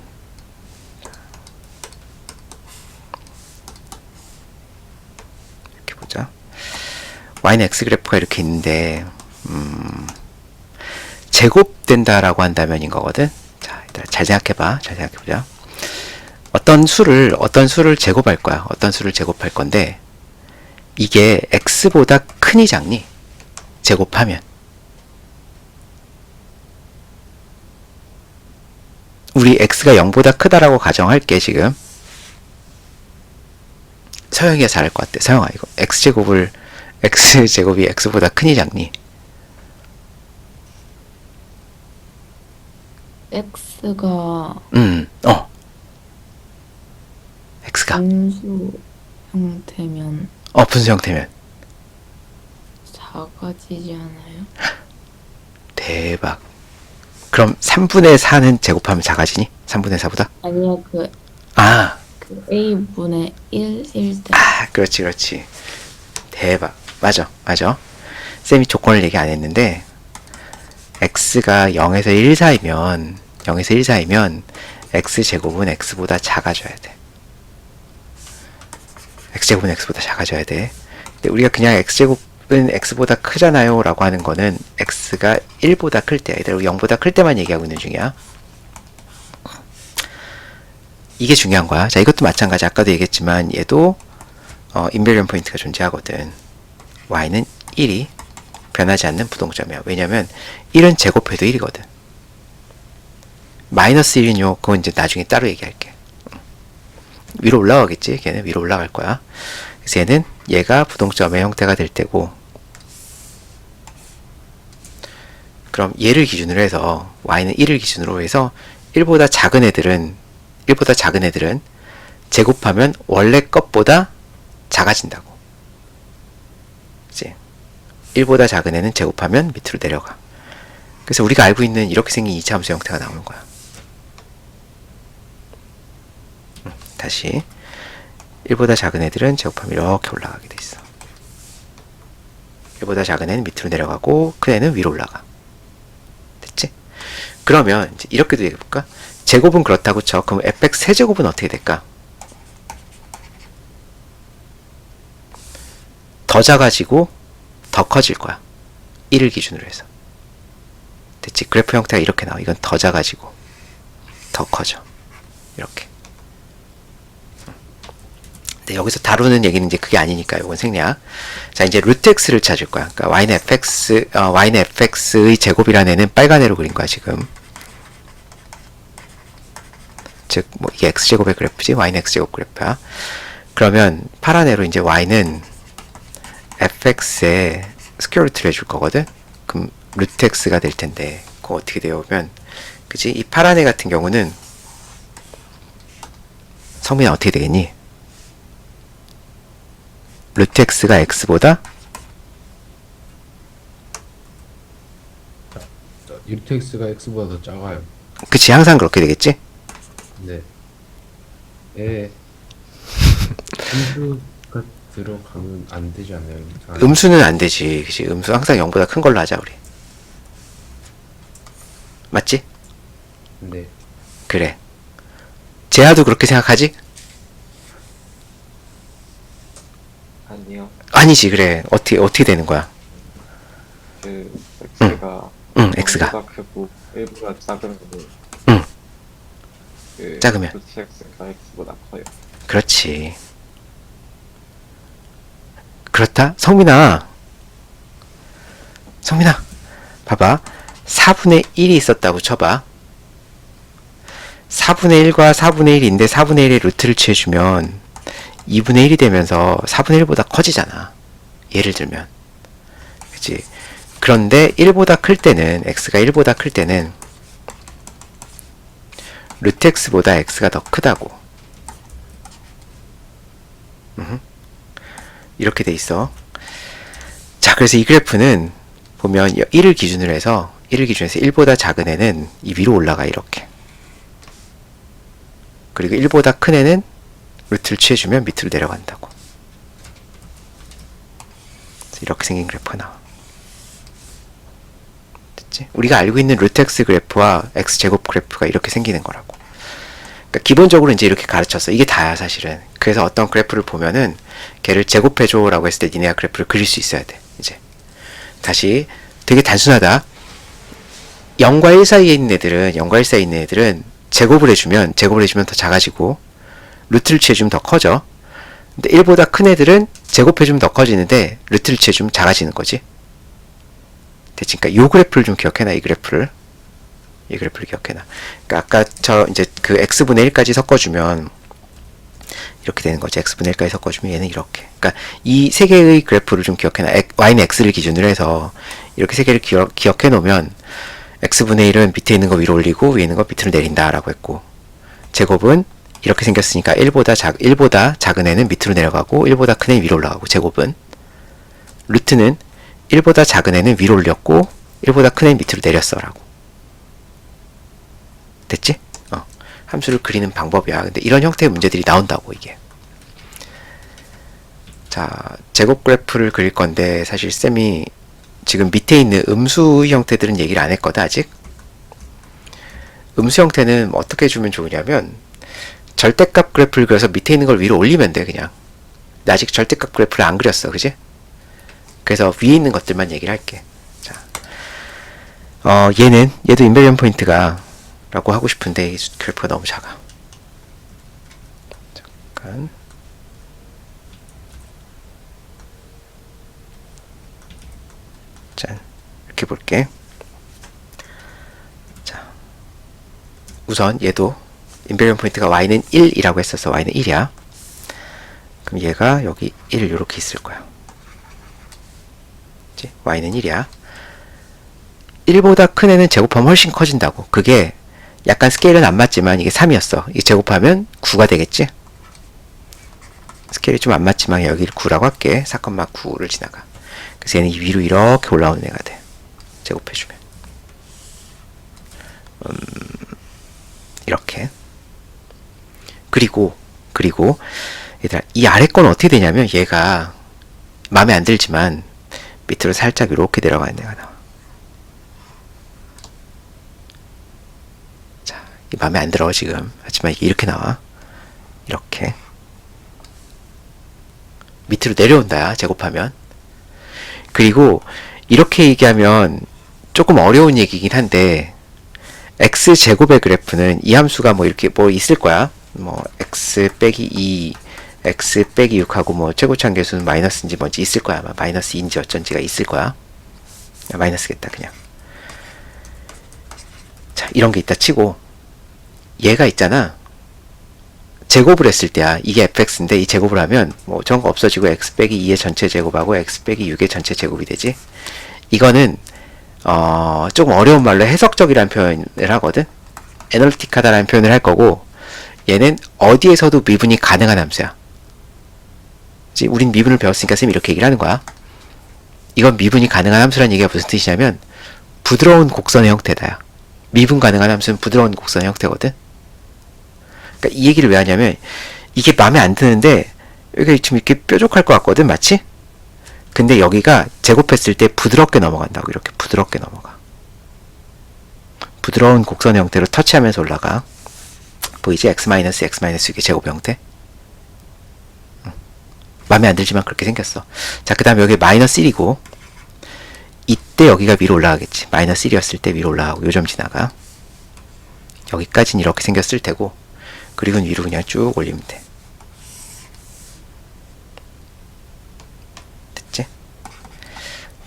이렇게 보자. y는 x 그래프가 이렇게 있는데 제곱된다라고 한다면인 거거든. 자, 일단 잘 생각해봐. 잘 생각해보자. 어떤 수를 제곱할 거야. 어떤 수를 제곱할 건데, 이게 x보다 크니 작니? 제곱하면. 우리 x가 0보다 크다라고 가정할게. 지금 서영이가 잘할 것 같아. 서영아, 이거 x제곱이 x보다 크니 작니? x가 x가 분수 형태면 분수 형태면 작아지지 않아요? 대박. 그럼 3분의 4는 제곱하면 작아지니? 3분의 4보다? 아니요, 그 a분의 1일 때. 그렇지. 대박. 맞아. 쌤이 조건을 얘기 안 했는데, x가 0에서 1 사이면 x제곱은 x보다 작아져야 돼. x제곱은 x보다 작아져야 돼. 근데 우리가 그냥 x제곱은 x보다 크잖아요 라고 하는 거는 x가 1보다 클 때, 얘들 0보다 클 때만 얘기하고 있는 중이야. 이게 중요한 거야. 자, 이것도 마찬가지. 아까도 얘기했지만 얘도 인베리언 포인트가 존재하거든. y는 1이 변하지 않는 부동점이야. 왜냐면 1은 제곱해도 1이거든. 마이너스 1이요. 그건 이제 나중에 따로 얘기할게. 위로 올라가겠지. 걔는 위로 올라갈 거야. 그래서 얘가 부동점의 형태가 될 테고, 그럼 얘를 기준으로 해서 y는 1을 기준으로 해서 1보다 작은 애들은 제곱하면 원래 것보다 작아진다고. 그치? 1보다 작은 애는 제곱하면 밑으로 내려가. 그래서 우리가 알고 있는 이렇게 생긴 2차 함수 형태가 나오는 거야. 다시 1보다 작은 애들은 제곱하면 이렇게 올라가게 돼 있어. 1보다 작은 애는 밑으로 내려가고 큰 애는 위로 올라가. 됐지? 그러면 이제 이렇게도 얘기해볼까? 제곱은 그렇다고 쳐. 그럼 fx 세제곱은 어떻게 될까? 더 작아지고 더 커질 거야. 1을 기준으로 해서. 됐지? 그래프 형태가 이렇게 나와. 이건 더 작아지고 더 커져. 이렇게. 근데 여기서 다루는 얘기는 이제 그게 아니니까 이건 생략. 자, 이제 루트 x를 찾을 거야. 그러니까 y는 fx의 제곱이라는 애는 빨간 애로 그린 거야, 지금. 즉, 뭐 이게 x제곱의 그래프지, y는 x제곱 그래프야. 그러면 파란 애로 이제 y는 fx의 스퀘어 루트를 해줄 거거든. 그럼 루트 x가 될 텐데, 그거 어떻게 되어 보면 그치? 이 파란 애 같은 경우는 성민아 어떻게 되겠니? 루트 x가 x보다 루트 x가 x보다 더 작아요. 그치? 항상 그렇게 되겠지? 네. 에 음수가 들어가면 안 되지 않나요? 음수는 안 되지. 그치? 음수 항상 0보다 큰 걸로 하자 우리. 맞지? 네. 그래. 재하도 그렇게 생각하지? 아니요. 아니지. 그래. 어떻게 되는 거야? 그 x가 응, x가. 0보다 크고 1보다 작으면 응. 그 작으면. 루트 x가 x보다 커요. 그렇지. 그렇다? 성민아, 봐봐. 4분의 1이 있었다고 쳐봐. 4분의 1과 4분의 1인데 4분의 1의 루트를 취해주면 2분의 1이 되면서 4분의 1보다 커지잖아. 예를 들면. 그치? 그런데 1보다 클 때는, x가 1보다 클 때는 루트 x보다 x가 더 크다고. 이렇게 돼 있어. 자, 그래서 이 그래프는 보면 1을 기준으로 해서 1보다 작은 애는 이 위로 올라가 이렇게. 그리고 1보다 큰 애는 루트를 취해주면 밑으로 내려간다고. 이렇게 생긴 그래프가 나와. 됐지? 우리가 알고 있는 루트 x 그래프와 x제곱 그래프가 이렇게 생기는 거라고. 그러니까 기본적으로 이제 이렇게 가르쳤어. 이게 다야 사실은. 그래서 어떤 그래프를 보면은 걔를 제곱해줘 라고 했을 때 니네가 그래프를 그릴 수 있어야 돼. 이제 다시 되게 단순하다. 0과 1 사이에 있는 애들은 제곱을 해주면 더 작아지고 루트를 취해주면 더 커져. 근데 1보다 큰 애들은 제곱해주면 더 커지는데 루트를 취해주면 작아지는 거지. 됐지? 그러니까 요 그래프를 좀 기억해놔. 이 그래프를 기억해놔. 그러니까 아까 이제 그 x분의 1까지 섞어주면 이렇게 되는 거지. x분의 1까지 섞어주면 얘는 이렇게. 그러니까 이 세 개의 그래프를 좀 기억해놔. y는 x를 기준으로 해서 이렇게 세 개를 기억해 놓으면 x분의 1은 밑에 있는 거 위로 올리고 위에 있는 거 밑으로 내린다 라고 했고, 제곱은 이렇게 생겼으니까 1보다 작은 애는 밑으로 내려가고 1보다 큰 애는 위로 올라가고, 제곱은 루트는 1보다 작은 애는 위로 올렸고 1보다 큰 애는 밑으로 내렸어 라고. 됐지? 함수를 그리는 방법이야. 근데 이런 형태의 문제들이 나온다고, 이게. 자, 제곱 그래프를 그릴 건데 사실 쌤이 지금 밑에 있는 음수 형태들은 얘기를 안 했거든 아직. 음수 형태는 어떻게 해주면 좋으냐면 절대값 그래프를 그려서 밑에 있는 걸 위로 올리면 돼. 그냥 나 아직 절대값 그래프를 안 그렸어, 그지? 그래서 위에 있는 것들만 얘기를 할게. 자, 얘도 인베리언 포인트가 라고 하고 싶은데 이 그래프가 너무 작아. 잠깐. 짠, 이렇게 볼게. 자, 우선 얘도 인베리언 포인트가 y는 1이라고 했었어. y는 1이야. 그럼 얘가 여기 1 이렇게 있을 거야. 그치? y는 1이야. 1보다 큰 애는 제곱하면 훨씬 커진다고. 그게 약간 스케일은 안 맞지만 이게 3이었어. 이게 제곱하면 9가 되겠지? 스케일이 좀 안 맞지만 여기를 9라고 할게. 사건마 9를 지나가. 그래서 얘는 위로 이렇게 올라오는 애가 돼. 제곱해주면. 이렇게. 그리고 얘들아, 이 아래 건 어떻게 되냐면 얘가 마음에 안 들지만 밑으로 살짝 이렇게 내려가는 애가 나와. 자, 이 마음에 안 들어 지금. 하지만 이게 이렇게 나와. 이렇게 밑으로 내려온다, 제곱하면. 그리고 이렇게 얘기하면 조금 어려운 얘기긴 한데, x제곱의 그래프는 이 함수가 뭐 이렇게 뭐 있을 거야. 뭐 x 빼기 2, x 빼기 6하고 뭐 최고차항계수는 마이너스인지 뭔지 있을 거야. 아마 마이너스 2인지 어쩐지가 있을 거야. 마이너스겠다 그냥. 자, 이런 게 있다 치고 얘가 있잖아. 제곱을 했을 때야. 이게 fx인데 이 제곱을 하면 뭐 저런 거 없어지고 x 빼기 2의 전체 제곱하고 x 빼기 6의 전체 제곱이 되지. 이거는 조금 어려운 말로 해석적이라는 표현을 하거든. 애널리틱하다라는 표현을 할 거고, 얘는 어디에서도 미분이 가능한 함수야. 그치? 우린 미분을 배웠으니까 쌤이 이렇게 얘기를 하는 거야. 이건 미분이 가능한 함수라는 얘기가 무슨 뜻이냐면 부드러운 곡선의 형태다야. 미분 가능한 함수는 부드러운 곡선의 형태거든. 그러니까 이 얘기를 왜 하냐면 이게 마음에 안 드는데 여기가 지금 이렇게 뾰족할 것 같거든, 마치? 근데 여기가 제곱했을 때 부드럽게 넘어간다고. 이렇게 부드럽게 넘어가. 부드러운 곡선의 형태로 터치하면서 올라가. 보이지? x-x- 이게 제곱 형태. 마음에 안 들지만 그렇게 생겼어. 자, 그 다음에 여기 마이너스 1이고 이때 여기가 위로 올라가겠지. 마이너스 1이었을 때 위로 올라가고 요점 지나가. 여기까지는 이렇게 생겼을 테고 그리고 위로 그냥 쭉 올리면 돼. 됐지?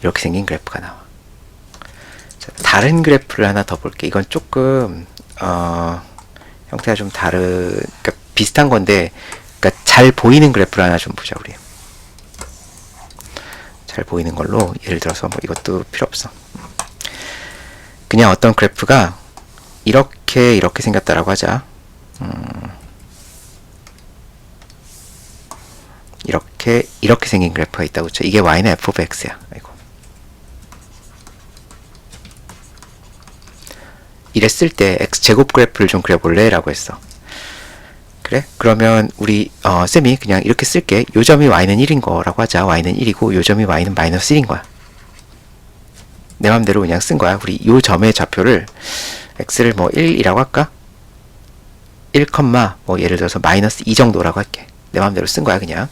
이렇게 생긴 그래프가 나와. 자, 다른 그래프를 하나 더 볼게. 이건 조금 형태가 좀 그러니까 비슷한 건데, 그러니까 잘 보이는 그래프를 하나 좀 보자, 우리. 잘 보이는 걸로, 예를 들어서 뭐 이것도 필요 없어. 그냥 어떤 그래프가 이렇게 생겼다라고 하자. 이렇게 생긴 그래프가 있다고 했죠. 이게 y는 f of x야. 아이고. 이랬을 때 x제곱 그래프를 좀 그려볼래? 라고 했어. 그래? 그러면 우리 쌤이 그냥 이렇게 쓸게. 요 점이 y는 1인 거라고 하자. y는 1이고 요 점이 y는 마이너스 1인 거야. 내 맘대로 그냥 쓴 거야. 우리 요 점의 좌표를 x를 뭐 1이라고 할까? 1, 뭐 예를 들어서 마이너스 2 정도라고 할게. 내 맘대로 쓴 거야, 그냥.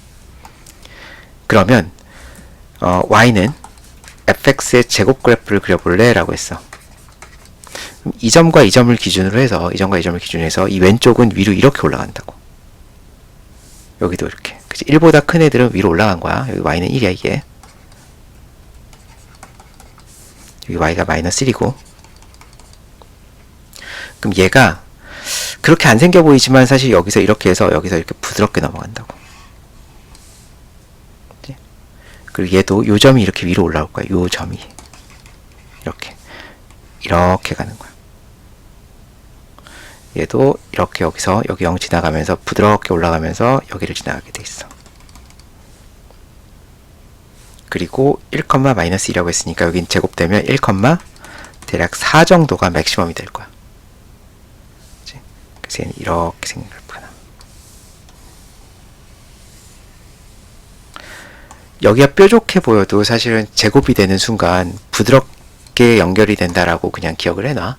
그러면 y는 fx의 제곱 그래프를 그려볼래? 라고 했어. 이 점과 이 점을 기준으로 해서 이 왼쪽은 위로 이렇게 올라간다고. 여기도 이렇게. 그치? 1보다 큰 애들은 위로 올라간 거야. 여기 y는 1이야, 이게. 여기 y가 마이너스 1이고. 그럼 얘가 그렇게 안 생겨 보이지만 사실 여기서 이렇게 해서 여기서 이렇게 부드럽게 넘어간다고. 그치? 그리고 얘도 요 점이 이렇게 위로 올라올 거야. 요 점이. 이렇게 가는 거야. 얘도 이렇게 여기서 여기 0 지나가면서 부드럽게 올라가면서 여기를 지나가게 돼 있어. 그리고 1, 마이너스 2라고 했으니까 여긴 제곱되면 1, 대략 4 정도가 맥시멈이 될 거야. 그치? 그래서 얘는 이렇게 생긴 그래프가 나와. 여기가 뾰족해 보여도 사실은 제곱이 되는 순간 부드럽게 연결이 된다라고 그냥 기억을 해놔.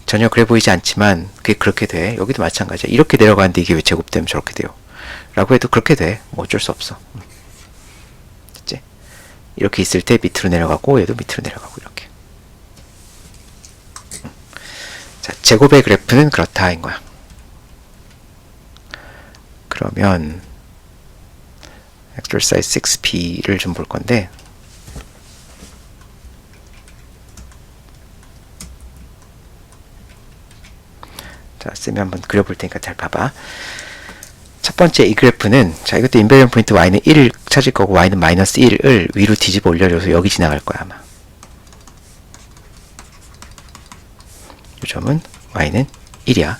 전혀 그래 보이지 않지만 그게 그렇게 돼. 여기도 마찬가지야. 이렇게 내려가는데 이게 왜 제곱되면 저렇게 돼요? 라고 해도 그렇게 돼. 뭐 어쩔 수 없어. 됐지? 이렇게 있을 때 밑으로 내려가고 얘도 밑으로 내려가고 이렇게. 자, 제곱의 그래프는 그렇다인 거야. 그러면 exercise 6B를 좀 볼 건데, 자, 쌤이 한번 그려볼 테니까 잘 봐봐. 첫 번째 이 그래프는, 자, 이것도 인베리언 포인트 y는 1을 찾을 거고 y는 마이너스 1을 위로 뒤집어 올려줘서 여기 지나갈 거야, 아마. 이 점은 y는 1이야.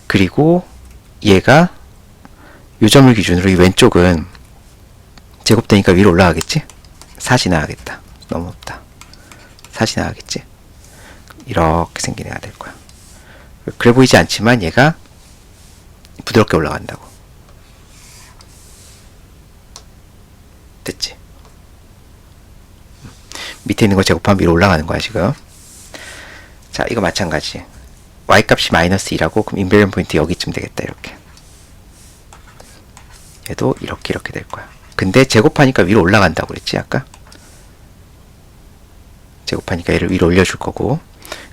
그리고 얘가 이 점을 기준으로 이 왼쪽은 제곱되니까 위로 올라가겠지? 4 지나가겠다. 너무 높다. 4 지나가겠지? 이렇게 생긴 애가 될 거야. 그래 보이지 않지만 얘가 부드럽게 올라간다고. 됐지? 밑에 있는 거 제곱하면 위로 올라가는 거야, 지금. 자, 이거 마찬가지. y 값이 마이너스 2라고, 그럼 인베리언 포인트 여기쯤 되겠다, 이렇게. 얘도 이렇게 될 거야. 근데 제곱하니까 위로 올라간다고 그랬지, 아까? 제곱하니까 얘를 위로 올려줄 거고,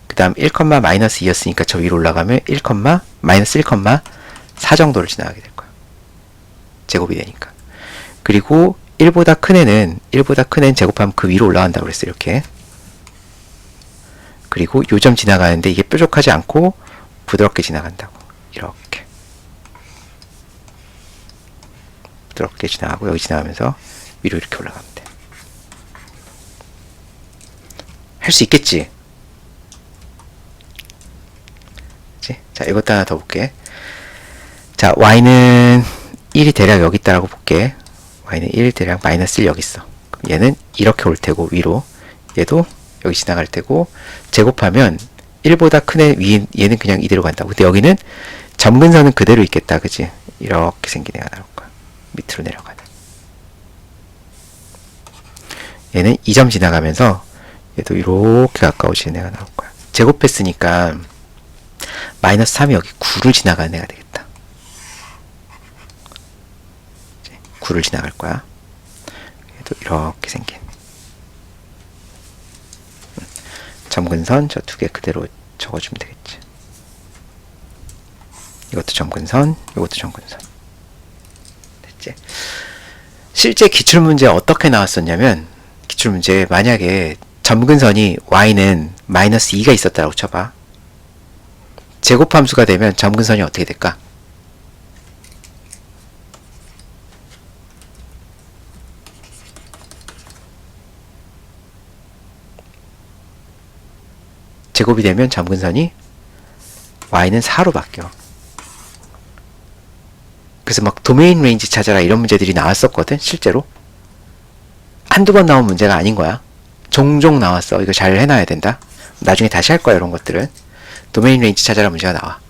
그 다음 1, 마이너스 2였으니까 저 위로 올라가면 1, 마이너스 1, 4 정도를 지나가게 될 거야. 제곱이 되니까. 그리고 1보다 큰 애는 제곱하면 그 위로 올라간다고 그랬어요, 이렇게. 그리고 요 점 지나가는데 이게 뾰족하지 않고 부드럽게 지나간다고. 이렇게. 부드럽게 지나가고 여기 지나가면서 위로 이렇게 올라가면 돼. 할 수 있겠지? 그치? 자, 이것도 하나 더 볼게. 자, y는 1이 대략 여기 있다라고 볼게. y는 1 대략 마이너스 1 여기 있어. 그럼 얘는 이렇게 올 테고 위로, 얘도 여기 지나갈 테고, 제곱하면 1보다 큰 애 위, 얘는 그냥 이대로 간다고. 근데 여기는 점근선은 그대로 있겠다, 그지? 이렇게 생긴 애가 나올 거야. 밑으로 내려가는. 얘는 2점 지나가면서 얘도 이렇게 가까워지는 애가 나올 거야. 제곱했으니까 마이너스 3이 여기 9를 지나가는 애가 되겠다. 9를 지나갈 거야. 얘도 이렇게 생긴. 점근선 저 두 개 그대로 적어주면 되겠지. 이것도 점근선, 이것도 점근선. 됐지? 실제 기출문제 어떻게 나왔었냐면, 기출문제 만약에 점근선이 y는 마이너스 2가 있었다고 쳐봐. 제곱함수가 되면 점근선이 어떻게 될까? 제곱이 되면 점근선이 y는 4로 바뀌어. 그래서 막 도메인 레인지 찾아라 이런 문제들이 나왔었거든, 실제로. 한두 번 나온 문제가 아닌 거야. 종종 나왔어. 이거 잘 해놔야 된다. 나중에 다시 할 거야, 이런 것들은. 도메인 레인지 찾아라 문제가 나와.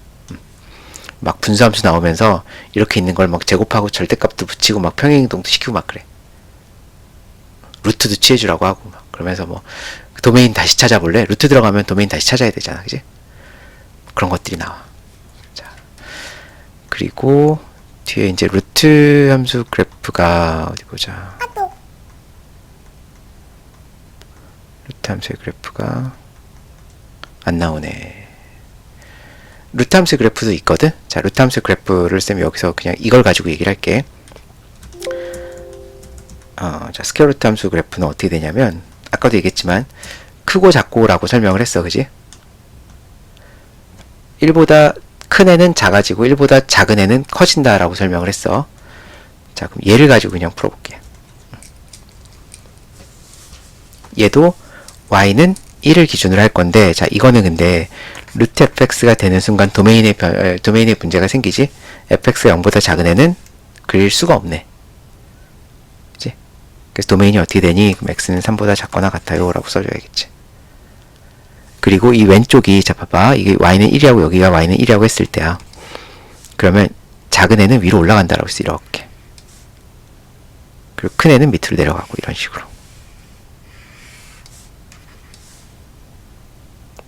막 분수함수 나오면서 이렇게 있는 걸 막 제곱하고 절대값도 붙이고 막 평행이동도 시키고 막 그래. 루트도 취해주라고 하고 막 그러면서 뭐 도메인 다시 찾아볼래? 루트 들어가면 도메인 다시 찾아야 되잖아, 그지? 그런 것들이 나와. 자, 그리고 뒤에 이제 루트 함수 그래프가 어디 보자. 루트 함수의 그래프가 안 나오네. 루트 함수 그래프도 있거든. 자, 루트 함수 그래프를 쌤이 여기서 그냥 이걸 가지고 얘기를 할게. 자, 스퀘어 루트 함수 그래프는 어떻게 되냐면, 아까도 얘기했지만 크고 작고라고 설명을 했어, 그지? 1보다 큰 애는 작아지고 1보다 작은 애는 커진다 라고 설명을 했어. 자, 그럼 얘를 가지고 그냥 풀어볼게. 얘도 y는 1을 기준으로 할 건데, 자, 이거는 근데 루트 fx가 되는 순간 도메인의 문제가 생기지. fx가 0보다 작은 애는 그릴 수가 없네. 그치? 그래서 도메인이 어떻게 되니? 그럼 x는 3보다 작거나 같아요 라고 써줘야겠지. 그리고 이 왼쪽이, 자, 봐봐. 이게 y는 1이라고 여기가 y는 1이라고 했을 때야. 그러면 작은 애는 위로 올라간다라고 했어, 이렇게. 그리고 큰 애는 밑으로 내려가고, 이런 식으로.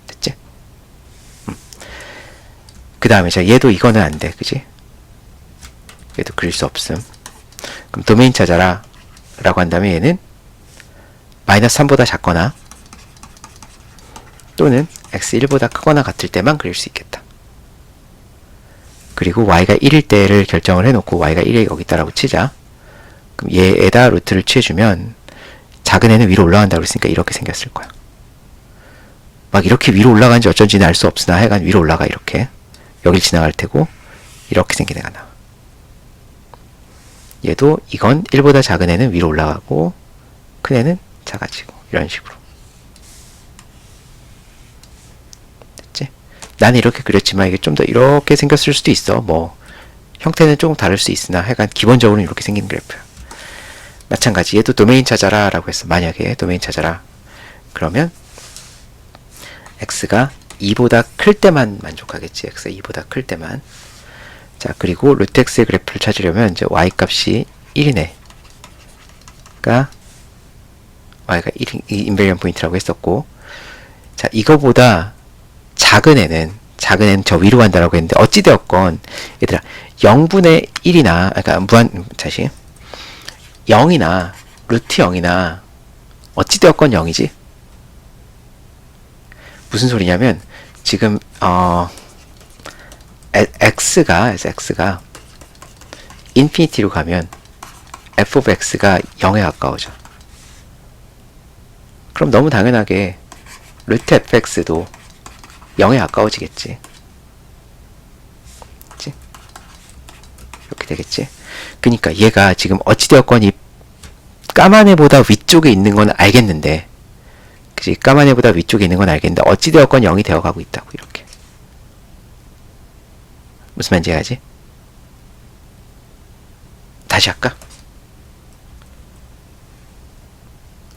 됐지? 그 다음에, 자, 얘도 이거는 안 돼, 그지? 얘도 그릴 수 없음. 그럼 도메인 찾아라. 라고 한다면 얘는 마이너스 3보다 작거나, 또는 x1보다 크거나 같을 때만 그릴 수 있겠다. 그리고 y가 1일 때를 결정을 해놓고 y가 1이 여기 있다라고 치자. 그럼 얘에다 루트를 취해주면 작은 애는 위로 올라간다고 했으니까 이렇게 생겼을 거야. 막 이렇게 위로 올라가는지 어쩐지는 알 수 없으나 하여간 위로 올라가, 이렇게. 여길 지나갈 테고 이렇게 생긴 애가 나와. 얘도 이건 1보다 작은 애는 위로 올라가고 큰 애는 작아지고, 이런 식으로. 나는 이렇게 그렸지만 이게 좀 더 이렇게 생겼을 수도 있어. 뭐 형태는 조금 다를 수 있으나 하여간 기본적으로는 이렇게 생긴 그래프야. 마찬가지 얘도 도메인 찾아라 라고 했어. 만약에 도메인 찾아라 그러면 x가 2보다 클 때만 만족하겠지. x가 2보다 클 때만. 자, 그리고 루트 x의 그래프를 찾으려면 이제 y 값이 1이네. 그러니까 y가 1이 인베리언 포인트라고 했었고, 자, 이거보다 작은 애는 저 위로 간다라고 했는데, 어찌되었건 얘들아 0분의 1이나, 그러니까 다시 0이나 루트 0이나 어찌되었건 0이지. 무슨 소리냐면 지금 x가 인피니티로 가면 f of x가 0에 가까워져. 그럼 너무 당연하게 루트 fx도 0에 가까워지겠지. 그치? 이렇게 되겠지? 그니까 얘가 지금 어찌되었건 이 까만 애보다 위쪽에 있는 건 알겠는데, 그치? 까만 애보다 위쪽에 있는 건 알겠는데 어찌되었건 0이 되어가고 있다고, 이렇게. 무슨 말인지 해야지. 다시 할까?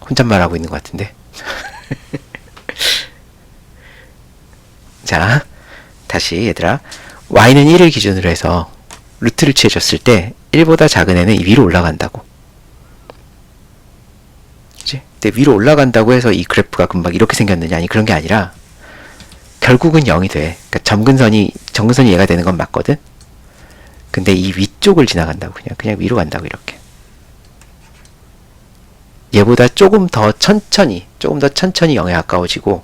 혼잣말하고 있는 것 같은데. 자, 다시 얘들아. y는 1을 기준으로 해서 루트를 취해줬을 때 1보다 작은 애는 위로 올라간다고. 그치? 근데 위로 올라간다고 해서 이 그래프가 금방 이렇게 생겼느냐? 아니, 그런 게 아니라 결국은 0이 돼. 그러니까 정근선이 얘가 되는 건 맞거든? 근데 이 위쪽을 지나간다고. 그냥 위로 간다고, 이렇게. 얘보다 조금 더 천천히 0에 가까워지고,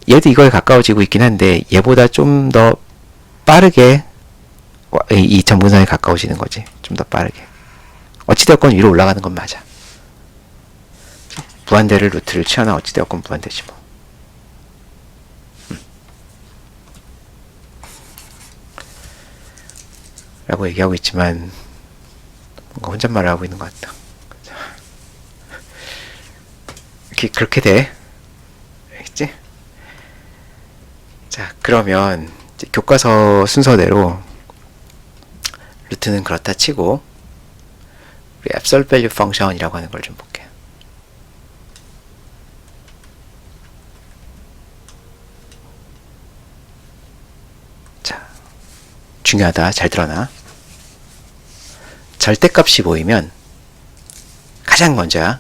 얘도 이거에 가까워지고 있긴 한데, 얘보다 좀 더 빠르게 이 점근선에 가까워지는 거지. 좀 더 빠르게. 어찌되었건 위로 올라가는 건 맞아. 무한대를 루트를 취하나 어찌되었건 무한대지 뭐. 라고 얘기하고 있지만 뭔가 혼잣말을 하고 있는 것 같다. 그렇게 돼. 알겠지? 자, 그러면 이제 교과서 순서대로 루트는 그렇다 치고 우리 absolute value function이라고 하는 걸 좀 볼게요. 자, 중요하다. 잘 들어놔. 절대값이 보이면 가장 먼저야.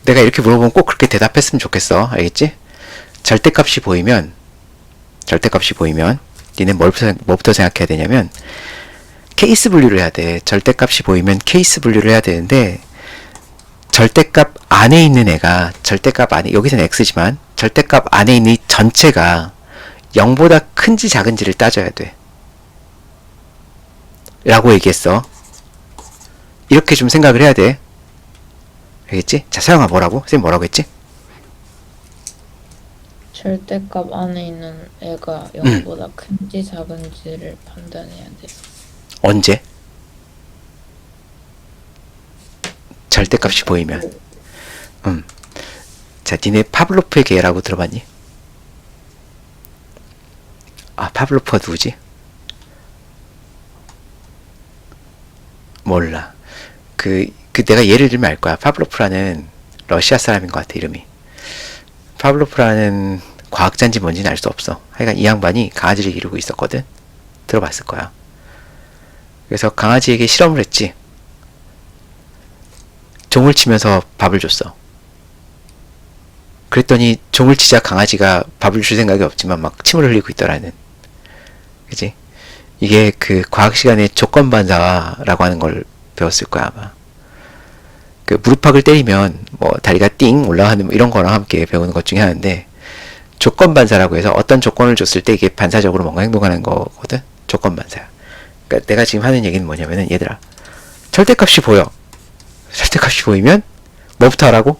내가 이렇게 물어보면 꼭 그렇게 대답했으면 좋겠어. 알겠지? 절대값이 보이면 니네 뭐부터 생각해야 되냐면 케이스 분류를 해야 돼. 절대값이 보이면 케이스 분류를 해야 되는데 절대값 안에 있는 애가 절대값 안에, 여기서는 x지만 절대값 안에 있는 이 전체가 0보다 큰지 작은지를 따져야 돼. 라고 얘기했어. 이렇게 좀 생각을 해야 돼. 알겠지? 자, 서영아 뭐라고? 선생님 뭐라고 했지? 절대값 안에 있는 애가 0보다 큰지 작은지를 판단해야 돼. 언제? 절대값이 보이면. 자, 니네 파블로프의 개라고 들어봤니? 아, 파블로프가 누구지? 몰라. 내가 예를 들면 알 거야. 파블로프라는 러시아 사람인 것 같아, 이름이. 파블로프라는 과학자인지 뭔지는 알 수 없어. 하여간 이 양반이 강아지를 기르고 있었거든. 들어봤을 거야. 그래서 강아지에게 실험을 했지. 종을 치면서 밥을 줬어. 그랬더니 종을 치자 강아지가 밥을 줄 생각이 없지만 막 침을 흘리고 있더라는. 그치? 이게 그 과학 시간에 조건반사라고 하는 걸 배웠을 거야, 아마. 그 무릎팍을 때리면 뭐 다리가 띵 올라가는 뭐 이런 거랑 함께 배우는 것 중에 하나인데, 조건반사라고 해서 어떤 조건을 줬을 때 이게 반사적으로 뭔가 행동하는 거거든. 조건반사야. 그러니까 내가 지금 하는 얘기는 뭐냐면은, 얘들아, 절대값이 보여. 절대값이 보이면 뭐부터 하라고?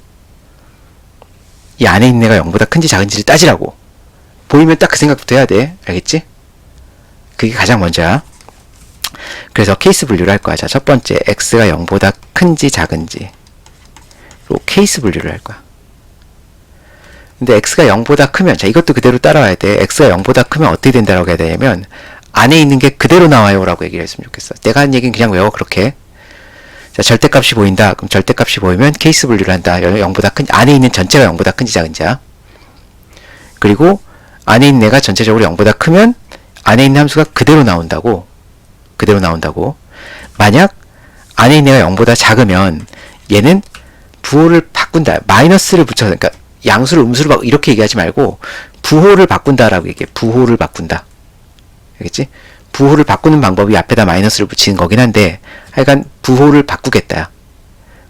이 안에 있는 애가 0보다 큰지 작은지를 따지라고. 보이면 딱 그 생각부터 해야 돼. 알겠지? 그게 가장 먼저야. 그래서 케이스 분류를 할 거야. 자, 첫 번째, x가 0보다 큰지 작은지 로 케이스 분류를 할 거야. 근데 x가 0보다 크면, 자, 이것도 그대로 따라와야 돼. x가 0보다 크면 어떻게 된다고 해야 되냐면, 안에 있는 게 그대로 나와요 라고 얘기를 했으면 좋겠어. 내가 한 얘기는 그냥 외워. 그렇게. 자, 절대값이 보인다. 그럼 절대값이 보이면 케이스 분류를 한다. 0보다 큰, 안에 있는 전체가 0보다 큰지 작은지야. 그리고 안에 있는 애가 전체적으로 0보다 크면 안에 있는 함수가 그대로 나온다고. 만약 안에 있는 애가 0보다 작으면 얘는 부호를 바꾼다. 마이너스를 붙여서, 그러니까 양수를 음수로 바꾸, 이렇게 얘기하지 말고 부호를 바꾼다라고 얘기해. 부호를 바꾼다. 알겠지? 부호를 바꾸는 방법이 앞에다 마이너스를 붙이는 거긴 한데, 하여간 부호를 바꾸겠다.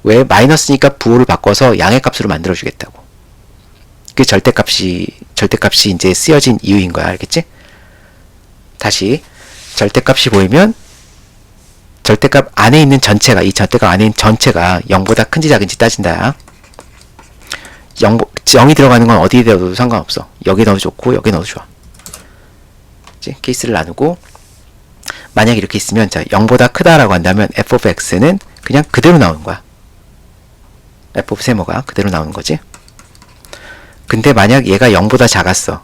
왜? 마이너스니까 부호를 바꿔서 양의 값으로 만들어주겠다고. 그게 절대값이 이제 쓰여진 이유인 거야. 알겠지? 다시, 절대값이 보이면 절대값 안에 있는 전체가, 이 절대값 안에 있는 전체가 0보다 큰지 작은지 따진다. 0이 들어가는 건 어디에 넣어도 상관없어. 여기 넣어도 좋고 여기 넣어도 좋아. 그치? 케이스를 나누고, 만약 이렇게 있으면, 자, 0보다 크다라고 한다면 f of x는 그냥 그대로 나오는 거야. f of 세모가 그대로 나오는 거지. 근데 만약 얘가 0보다 작았어.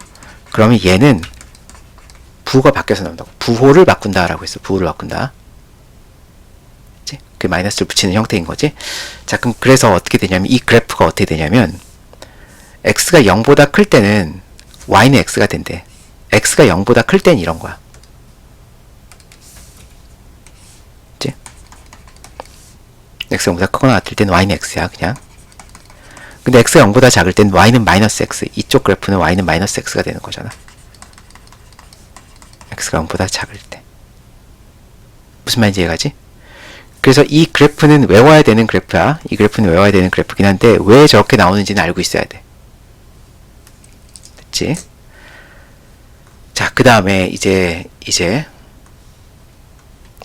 그러면 얘는 부호가 바뀌어서 나온다고. 부호를 바꾼다라고 했어. 부호를 바꾼다. 그치? 그 마이너스를 붙이는 형태인 거지. 자, 그럼 그래서 어떻게 되냐면 이 그래프가 어떻게 되냐면 x가 0보다 클 때는 y는 x가 된대. x가 0보다 클 때는 이런 거야. 그치? x가 0보다 크거나 같을 때는 y는 x야, 그냥. 근데 x가 0보다 작을 땐 y는 마이너스 x. 이쪽 그래프는 y는 마이너스 x가 되는 거잖아. x가 0보다 작을 때. 무슨 말인지 이해가지? 그래서 이 그래프는 외워야 되는 그래프야. 이 그래프는 외워야 되는 그래프긴 한데 왜 저렇게 나오는지는 알고 있어야 돼. 됐지? 자, 그 다음에 이제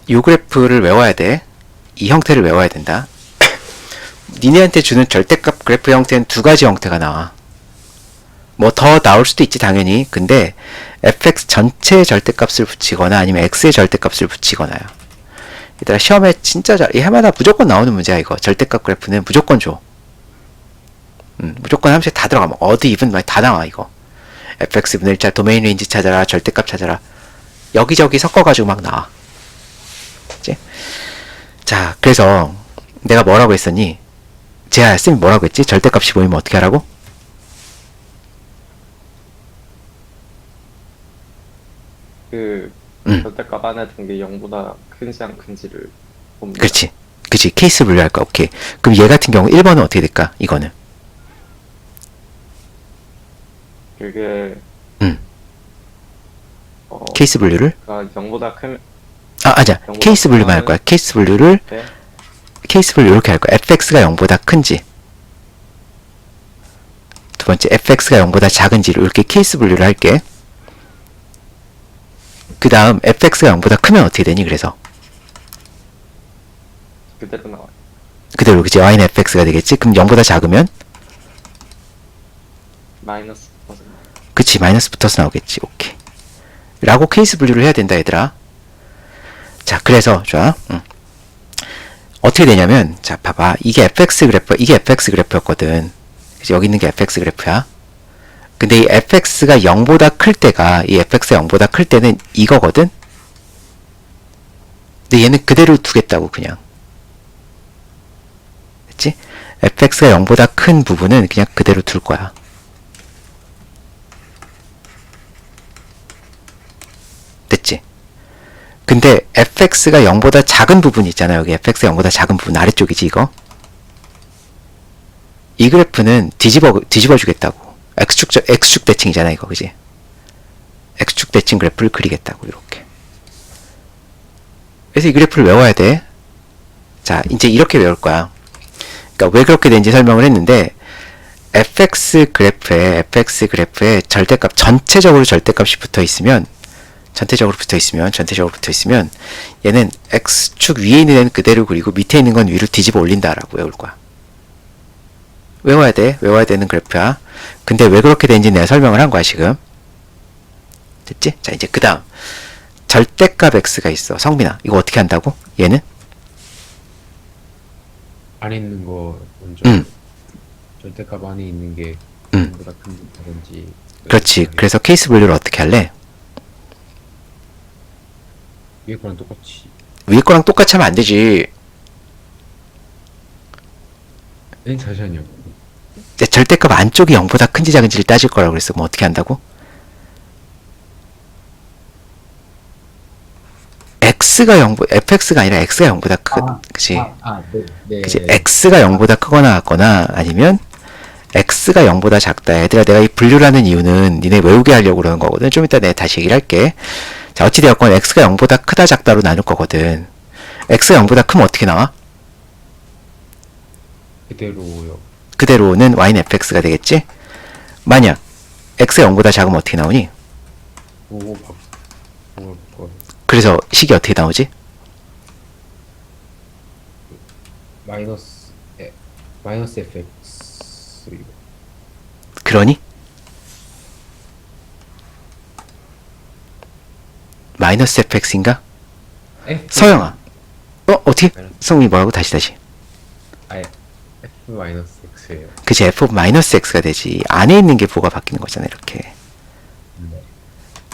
이 그래프를 외워야 돼. 이 형태를 외워야 된다. 니네한테 주는 절대값 그래프 형태는 두 가지 형태가 나와. 뭐 더 나올 수도 있지 당연히. 근데 fx 전체의 절대값을 붙이거나 아니면 x의 절대값을 붙이거나요. 얘들아 시험에 진짜 이 해마다 무조건 나오는 문제야 이거. 절대값 그래프는 무조건 줘. 무조건 함수에 다 들어가. 어드 이븐 다 나와 이거. fx분의 1차 도메인 레인지 찾아라. 절대값 찾아라. 여기저기 섞어가지고 막 나와. 그치? 자, 그래서 내가 뭐라고 했었니? 제가 쌤이 뭐라고 했지? 절대값이 보이면 어떻게 하라고? 그 절대값 안에 든 게 0보다 큰지 안 큰지를 봅니다. 그렇지. 그치. 케이스 분류할 거. 오케이. 그럼 얘 같은 경우 1번은 어떻게 될까? 이거는. 그게 케이스 분류를? 그러니까 0보다 크면 아자. 케이스 분류만 할 거야. 케이스 분류를 네? 케이스 분류 이렇게 할 거야. fx가 0보다 큰지. 두 번째 fx가 0보다 작은지를 이렇게 케이스 분류를 할게. 그 다음 fx가 0보다 크면 어떻게 되니? 그래서 그대로 나와요. 그대로 그치? y는 fx가 되겠지? 그럼 0보다 작으면? 마이너스 버전. 그치. 마이너스 붙어서 나오겠지. 오케이. 라고 케이스 분류를 해야 된다 얘들아. 자, 그래서 좋아. 어떻게 되냐면 자, 봐봐. 이게 fx 그래프였거든. 그치? 여기 있는 게 fx 그래프야. 근데 이 fx가 0보다 클 때가 이 fx가 0보다 클 때는 이거거든. 근데 얘는 그대로 두겠다고 그냥. 됐지? fx가 0보다 큰 부분은 그냥 그대로 둘 거야. 됐지? 근데 fx가 0보다 작은 부분이 있잖아요. 여기 fx가 0보다 작은 부분 아래쪽이지 이거. 이 그래프는 뒤집어 주겠다고. x축 대칭이잖아 이거. 그지? x축 대칭 그래프를 그리겠다고 이렇게. 그래서 이 그래프를 외워야 돼. 자, 이제 이렇게 외울 거야. 그러니까 왜 그렇게 된지 설명을 했는데 fx 그래프에 절대값 전체적으로 절대값이 붙어 있으면 얘는 x축 위에 있는 애는 그대로 그리고 밑에 있는 건 위로 뒤집어 올린다라고 외울 거야. 외워야 되는 그래프야. 근데 왜 그렇게 되는지 내가 설명을 한 거야 지금. 됐지? 자, 이제 그 다음 절대값 x가 있어. 성민아 이거 어떻게 한다고? 얘는? 안에 있는 거 먼저 절대값 안에 있는 게 음. 보다 큰지 작은지. 그렇지. 그래서 케이스 분류를 어떻게 할래? 위에 거랑 똑같이. 위에 거랑 똑같이 하면 안 되지. 잠시만요. 절대값 안쪽이 0보다 큰지 작은지를 따질 거라고 그랬어. 그럼 어떻게 한다고? fx가 아니라 x가 0보다 그치? 네. 그치? x가 0보다 크거나 같거나 아니면 x가 0보다 작다. 얘들아 내가 이 분류를 하는 이유는 니네 외우게 하려고 그러는 거거든. 좀 이따 내가 다시 얘기를 할게. 자, 어찌되었건 x가 0보다 크다 작다로 나눌 거거든. x가 0보다 크면 어떻게 나와? 그대로요. 그대로는 y는 fx가 되겠지? 만약 x가 0보다 작으면 어떻게 나오니? 보고 바꿀 거. 그래서 식이 어떻게 나오지? 마이너스 fx 이거. 그러니? 마이너스 fx인가? 서영아. 어떻게? 성민이 뭐라고? 다시. 아예 f 마이너스 x예요. 그치, f 마이너스 x가 되지. 안에 있는 게 뭐가 바뀌는 거잖아, 이렇게. 네.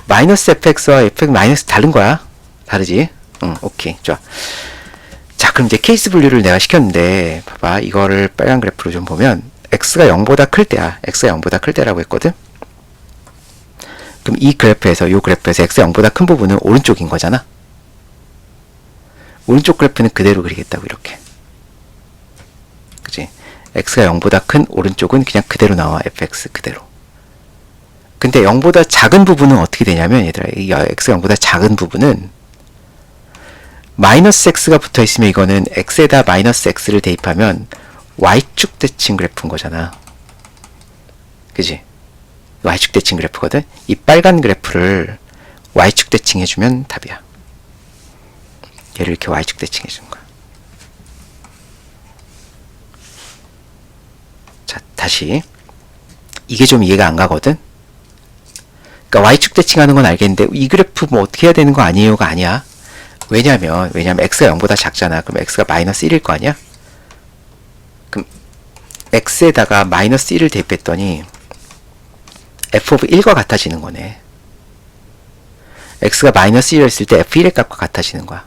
마이너스 fx와 fx 마이너스 다른 거야. 다르지? 응, 오케이. 좋아. 자, 그럼 이제 케이스 분류를 내가 시켰는데, 봐봐. 이거를 빨간 그래프로 좀 보면, x가 0보다 클 때야. x가 0보다 클 때라고 했거든? 그럼 이 그래프에서, 요 그래프에서 x가 0보다 큰 부분은 오른쪽인 거잖아? 오른쪽 그래프는 그대로 그리겠다고, 이렇게. 그치? x가 0보다 큰 오른쪽은 그냥 그대로 나와. fx 그대로. 근데 0보다 작은 부분은 어떻게 되냐면, 얘들아, 이 x가 0보다 작은 부분은 마이너스 x가 붙어 있으면 이거는 x에다 마이너스 x를 대입하면 y축 대칭 그래프인 거잖아. 그지? y축 대칭 그래프거든? 이 빨간 그래프를 y축 대칭 해주면 답이야. 얘를 이렇게 y축 대칭 해주는 거야. 자, 다시. 이게 좀 이해가 안 가거든? 그러니까 y축 대칭하는 건 알겠는데 이 그래프 뭐 어떻게 해야 되는 거 아니에요가 아니야. 왜냐면 x가 0보다 작잖아. 그럼 x가 마이너스 1일 거 아니야? 그럼 x에다가 마이너스 1을 대입했더니 f of 1과 같아지는 거네. x가 마이너스 1이었을 때 f1의 값과 같아지는 거야.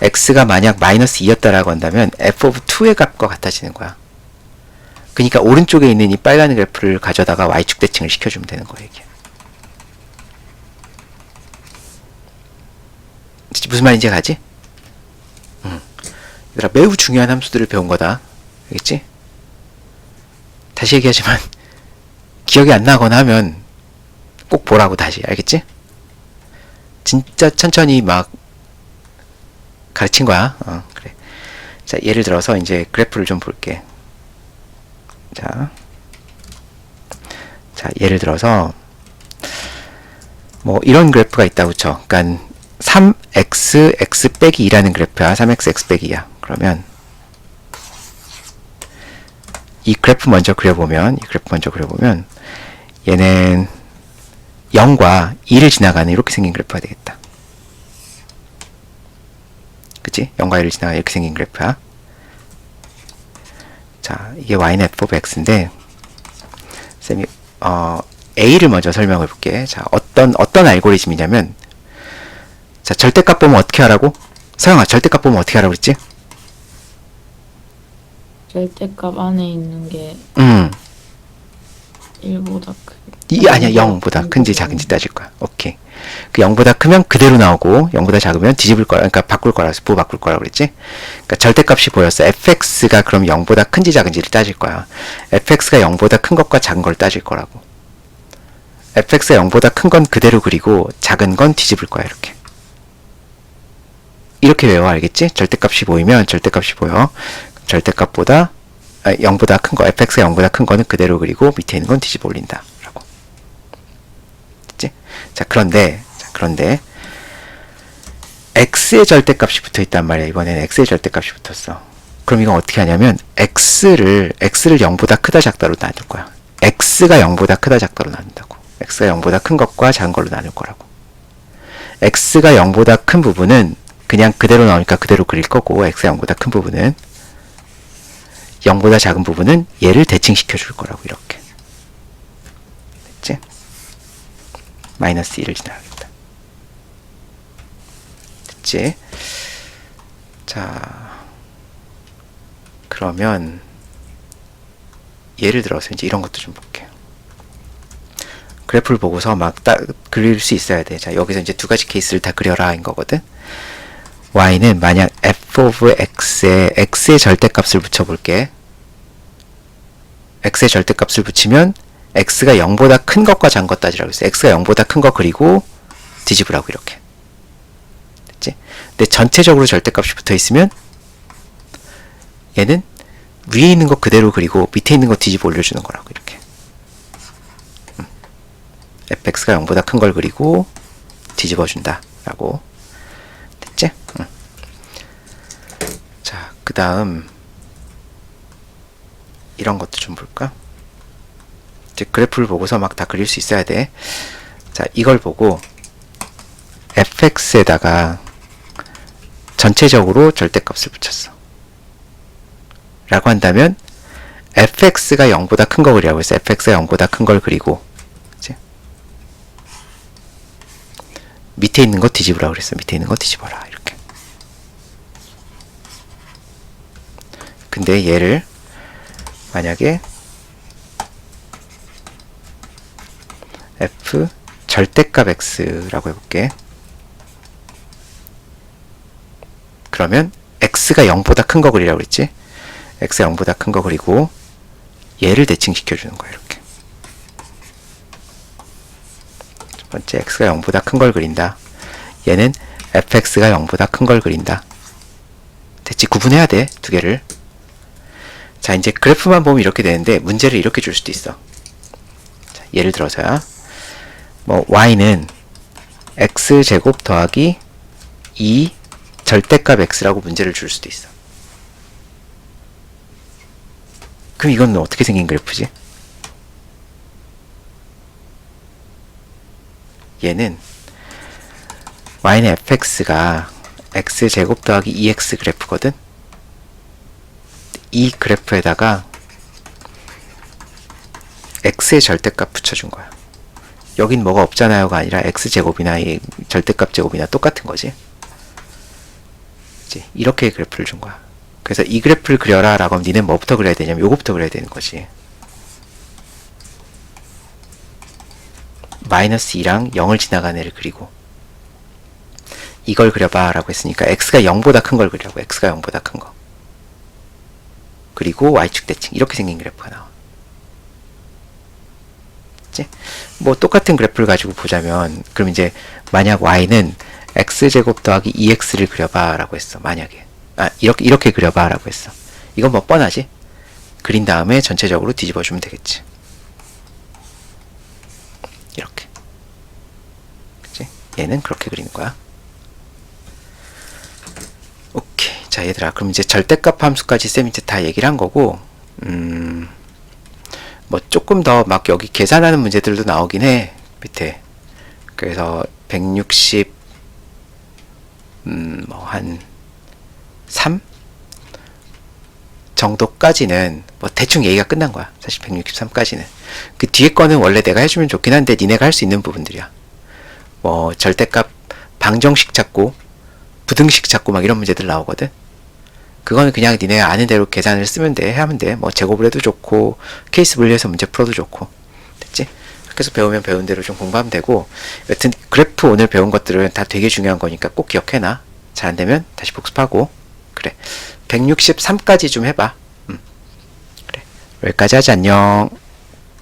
x가 만약 마이너스 2였다라고 한다면 f of 2의 값과 같아지는 거야. 그러니까 오른쪽에 있는 이 빨간 그래프를 가져다가 y축 대칭을 시켜주면 되는 거야, 이게. 무슨 말인지 가지? 얘들아, 매우 중요한 함수들을 배운 거다. 알겠지? 다시 얘기하지만 기억이 안 나거나 하면 꼭 보라고 다시. 알겠지? 진짜 천천히 막 가르친 거야. 그래. 자, 예를 들어서 이제 그래프를 좀 볼게. 자, 예를 들어서 뭐 이런 그래프가 있다, 그쵸? 그러니까 3x x 빼기 2라는 그래프야. 3x x 빼기 2야. 그러면 이 그래프 먼저 그려보면 얘는 0과 2를 지나가는 이렇게 생긴 그래프가 되겠다. 그치? 0과 1을 지나가는 이렇게 생긴 그래프야. 자, 이게 y는 f of x인데 쌤이 a를 먼저 설명해 볼게. 자, 어떤 알고리즘이냐면, 자, 절대값 보면 어떻게 하라고? 서영아, 절대값 보면 어떻게 하라고 그랬지? 절대값 안에 있는 게 1보다 큰. 아니야, 0보다 큰지 작은지 따질 거야. 오케이. 그 0보다 크면 그대로 나오고 0보다 작으면 뒤집을 거야. 그러니까 바꿀 거라서 바꿀 거라고 그랬지? 그러니까 절대값이 보였어. fx가 그럼 0보다 큰지 작은지를 따질 거야. fx가 0보다 큰 것과 작은 걸 따질 거라고. fx가 0보다 큰 건 그대로 그리고 작은 건 뒤집을 거야, 이렇게. 이렇게 외워, 알겠지? 절대값이 보이면 절대값이 보여. 절대값보다 0보다 큰 거, fx가 0보다 큰 거는 그대로 그리고 밑에 있는 건 뒤집어 올린다. 라고. 됐지? 자, 그런데 x의 절대값이 붙어 있단 말이야. 이번에는 x의 절대값이 붙었어. 그럼 이건 어떻게 하냐면 x를 0보다 크다 작다로 나눌 거야. x가 0보다 크다 작다로 나눈다고. x가 0보다 큰 것과 작은 걸로 나눌 거라고. x가 0보다 큰 부분은 그냥 그대로 나오니까 그대로 그릴 거고, x가 0보다 큰 부분은 0보다 작은 부분은 얘를 대칭시켜 줄 거라고, 이렇게. 됐지? 마이너스 1을 지나가겠다. 됐지? 자, 그러면 예를 들어서 이제 이런 것도 좀 볼게요. 그래프를 보고서 막 그릴 수 있어야 돼. 자, 여기서 이제 두 가지 케이스를 다 그려라 인 거거든. y는 만약 f of x에 x의 절대값을 붙여볼게. x의 절대값을 붙이면 x가 0보다 큰 것과 작은 것 따지라고 했어. x가 0보다 큰 거 그리고 뒤집으라고, 이렇게. 됐지? 근데 전체적으로 절대값이 붙어 있으면 얘는 위에 있는 거 그대로 그리고 밑에 있는 거 뒤집어 올려주는 거라고, 이렇게. fx가 0보다 큰 걸 그리고 뒤집어 준다 라고. 됐지? 자, 그 다음 이런 것도 좀 볼까? 이제 그래프를 보고서 막 다 그릴 수 있어야 돼. 자, 이걸 보고 fx에다가 전체적으로 절대값을 붙였어 라고 한다면 fx가 0보다 큰 거 그리라고 했어. fx가 0보다 큰 걸 그리고, 그치? 밑에 있는 거 뒤집으라 그랬어. 밑에 있는 거 뒤집어라. 이렇게. 근데 얘를 만약에 f 절대값 x라고 해볼게. 그러면 x가 0보다 큰 거 그리라고 그랬지? x가 0보다 큰 거 그리고 얘를 대칭시켜주는 거야. 이렇게. 첫 번째 x가 0보다 큰 걸 그린다. 얘는 fx가 0보다 큰 걸 그린다. 대칭 구분해야 돼. 두 개를. 자, 이제 그래프만 보면 이렇게 되는데 문제를 이렇게 줄 수도 있어. 자, 예를 들어서야 뭐 y는 x제곱 더하기 2 절대값 x라고 문제를 줄 수도 있어. 그럼 이건 어떻게 생긴 그래프지? 얘는 y는 fx가 x제곱 더하기 2x 그래프거든? 이 그래프에다가 x의 절대값 붙여준 거야. 여긴 뭐가 없잖아요가 아니라 x제곱이나 이 절대값 제곱이나 똑같은 거지. 그치? 이렇게 그래프를 준 거야. 그래서 이 그래프를 그려라 라고 하면 니네 뭐부터 그려야 되냐면 요거부터 그려야 되는 거지. 마이너스 2랑 0을 지나간 애를 그리고 이걸 그려봐 라고 했으니까 x가 0보다 큰 걸 그리라고. x가 0보다 큰 거. 그리고 y축 대칭. 이렇게 생긴 그래프가 나와. 그치? 뭐 똑같은 그래프를 가지고 보자면 그럼 이제 만약 y는 x제곱 더하기 2x를 그려봐 라고 했어. 만약에 이렇게 그려봐 라고 했어. 이건 뭐 뻔하지? 그린 다음에 전체적으로 뒤집어 주면 되겠지. 이렇게. 그치? 얘는 그렇게 그리는 거야. 오케이. 자, 얘들아, 그럼 이제 절대값 함수까지 쌤이 이제 다 얘기를 한 거고, 뭐 조금 더 막 여기 계산하는 문제들도 나오긴 해. 밑에. 그래서 160 뭐 한 3 정도까지는 뭐 대충 얘기가 끝난 거야. 사실 163까지는. 그 뒤에 거는 원래 내가 해주면 좋긴 한데 니네가 할 수 있는 부분들이야. 뭐 절대값 방정식 찾고 부등식 찾고 막 이런 문제들 나오거든. 그거는 그냥 니네가 아는 대로 계산을 쓰면 돼. 하면 돼. 뭐 제곱을 해도 좋고 케이스 분리해서 문제 풀어도 좋고. 됐지? 그래서 배우면 배운 대로 좀 공부하면 되고, 여튼 그래프 오늘 배운 것들은 다 되게 중요한 거니까 꼭 기억해놔. 잘 안되면 다시 복습하고. 그래, 163까지 좀 해봐. 그래, 여기까지 하자. 안녕.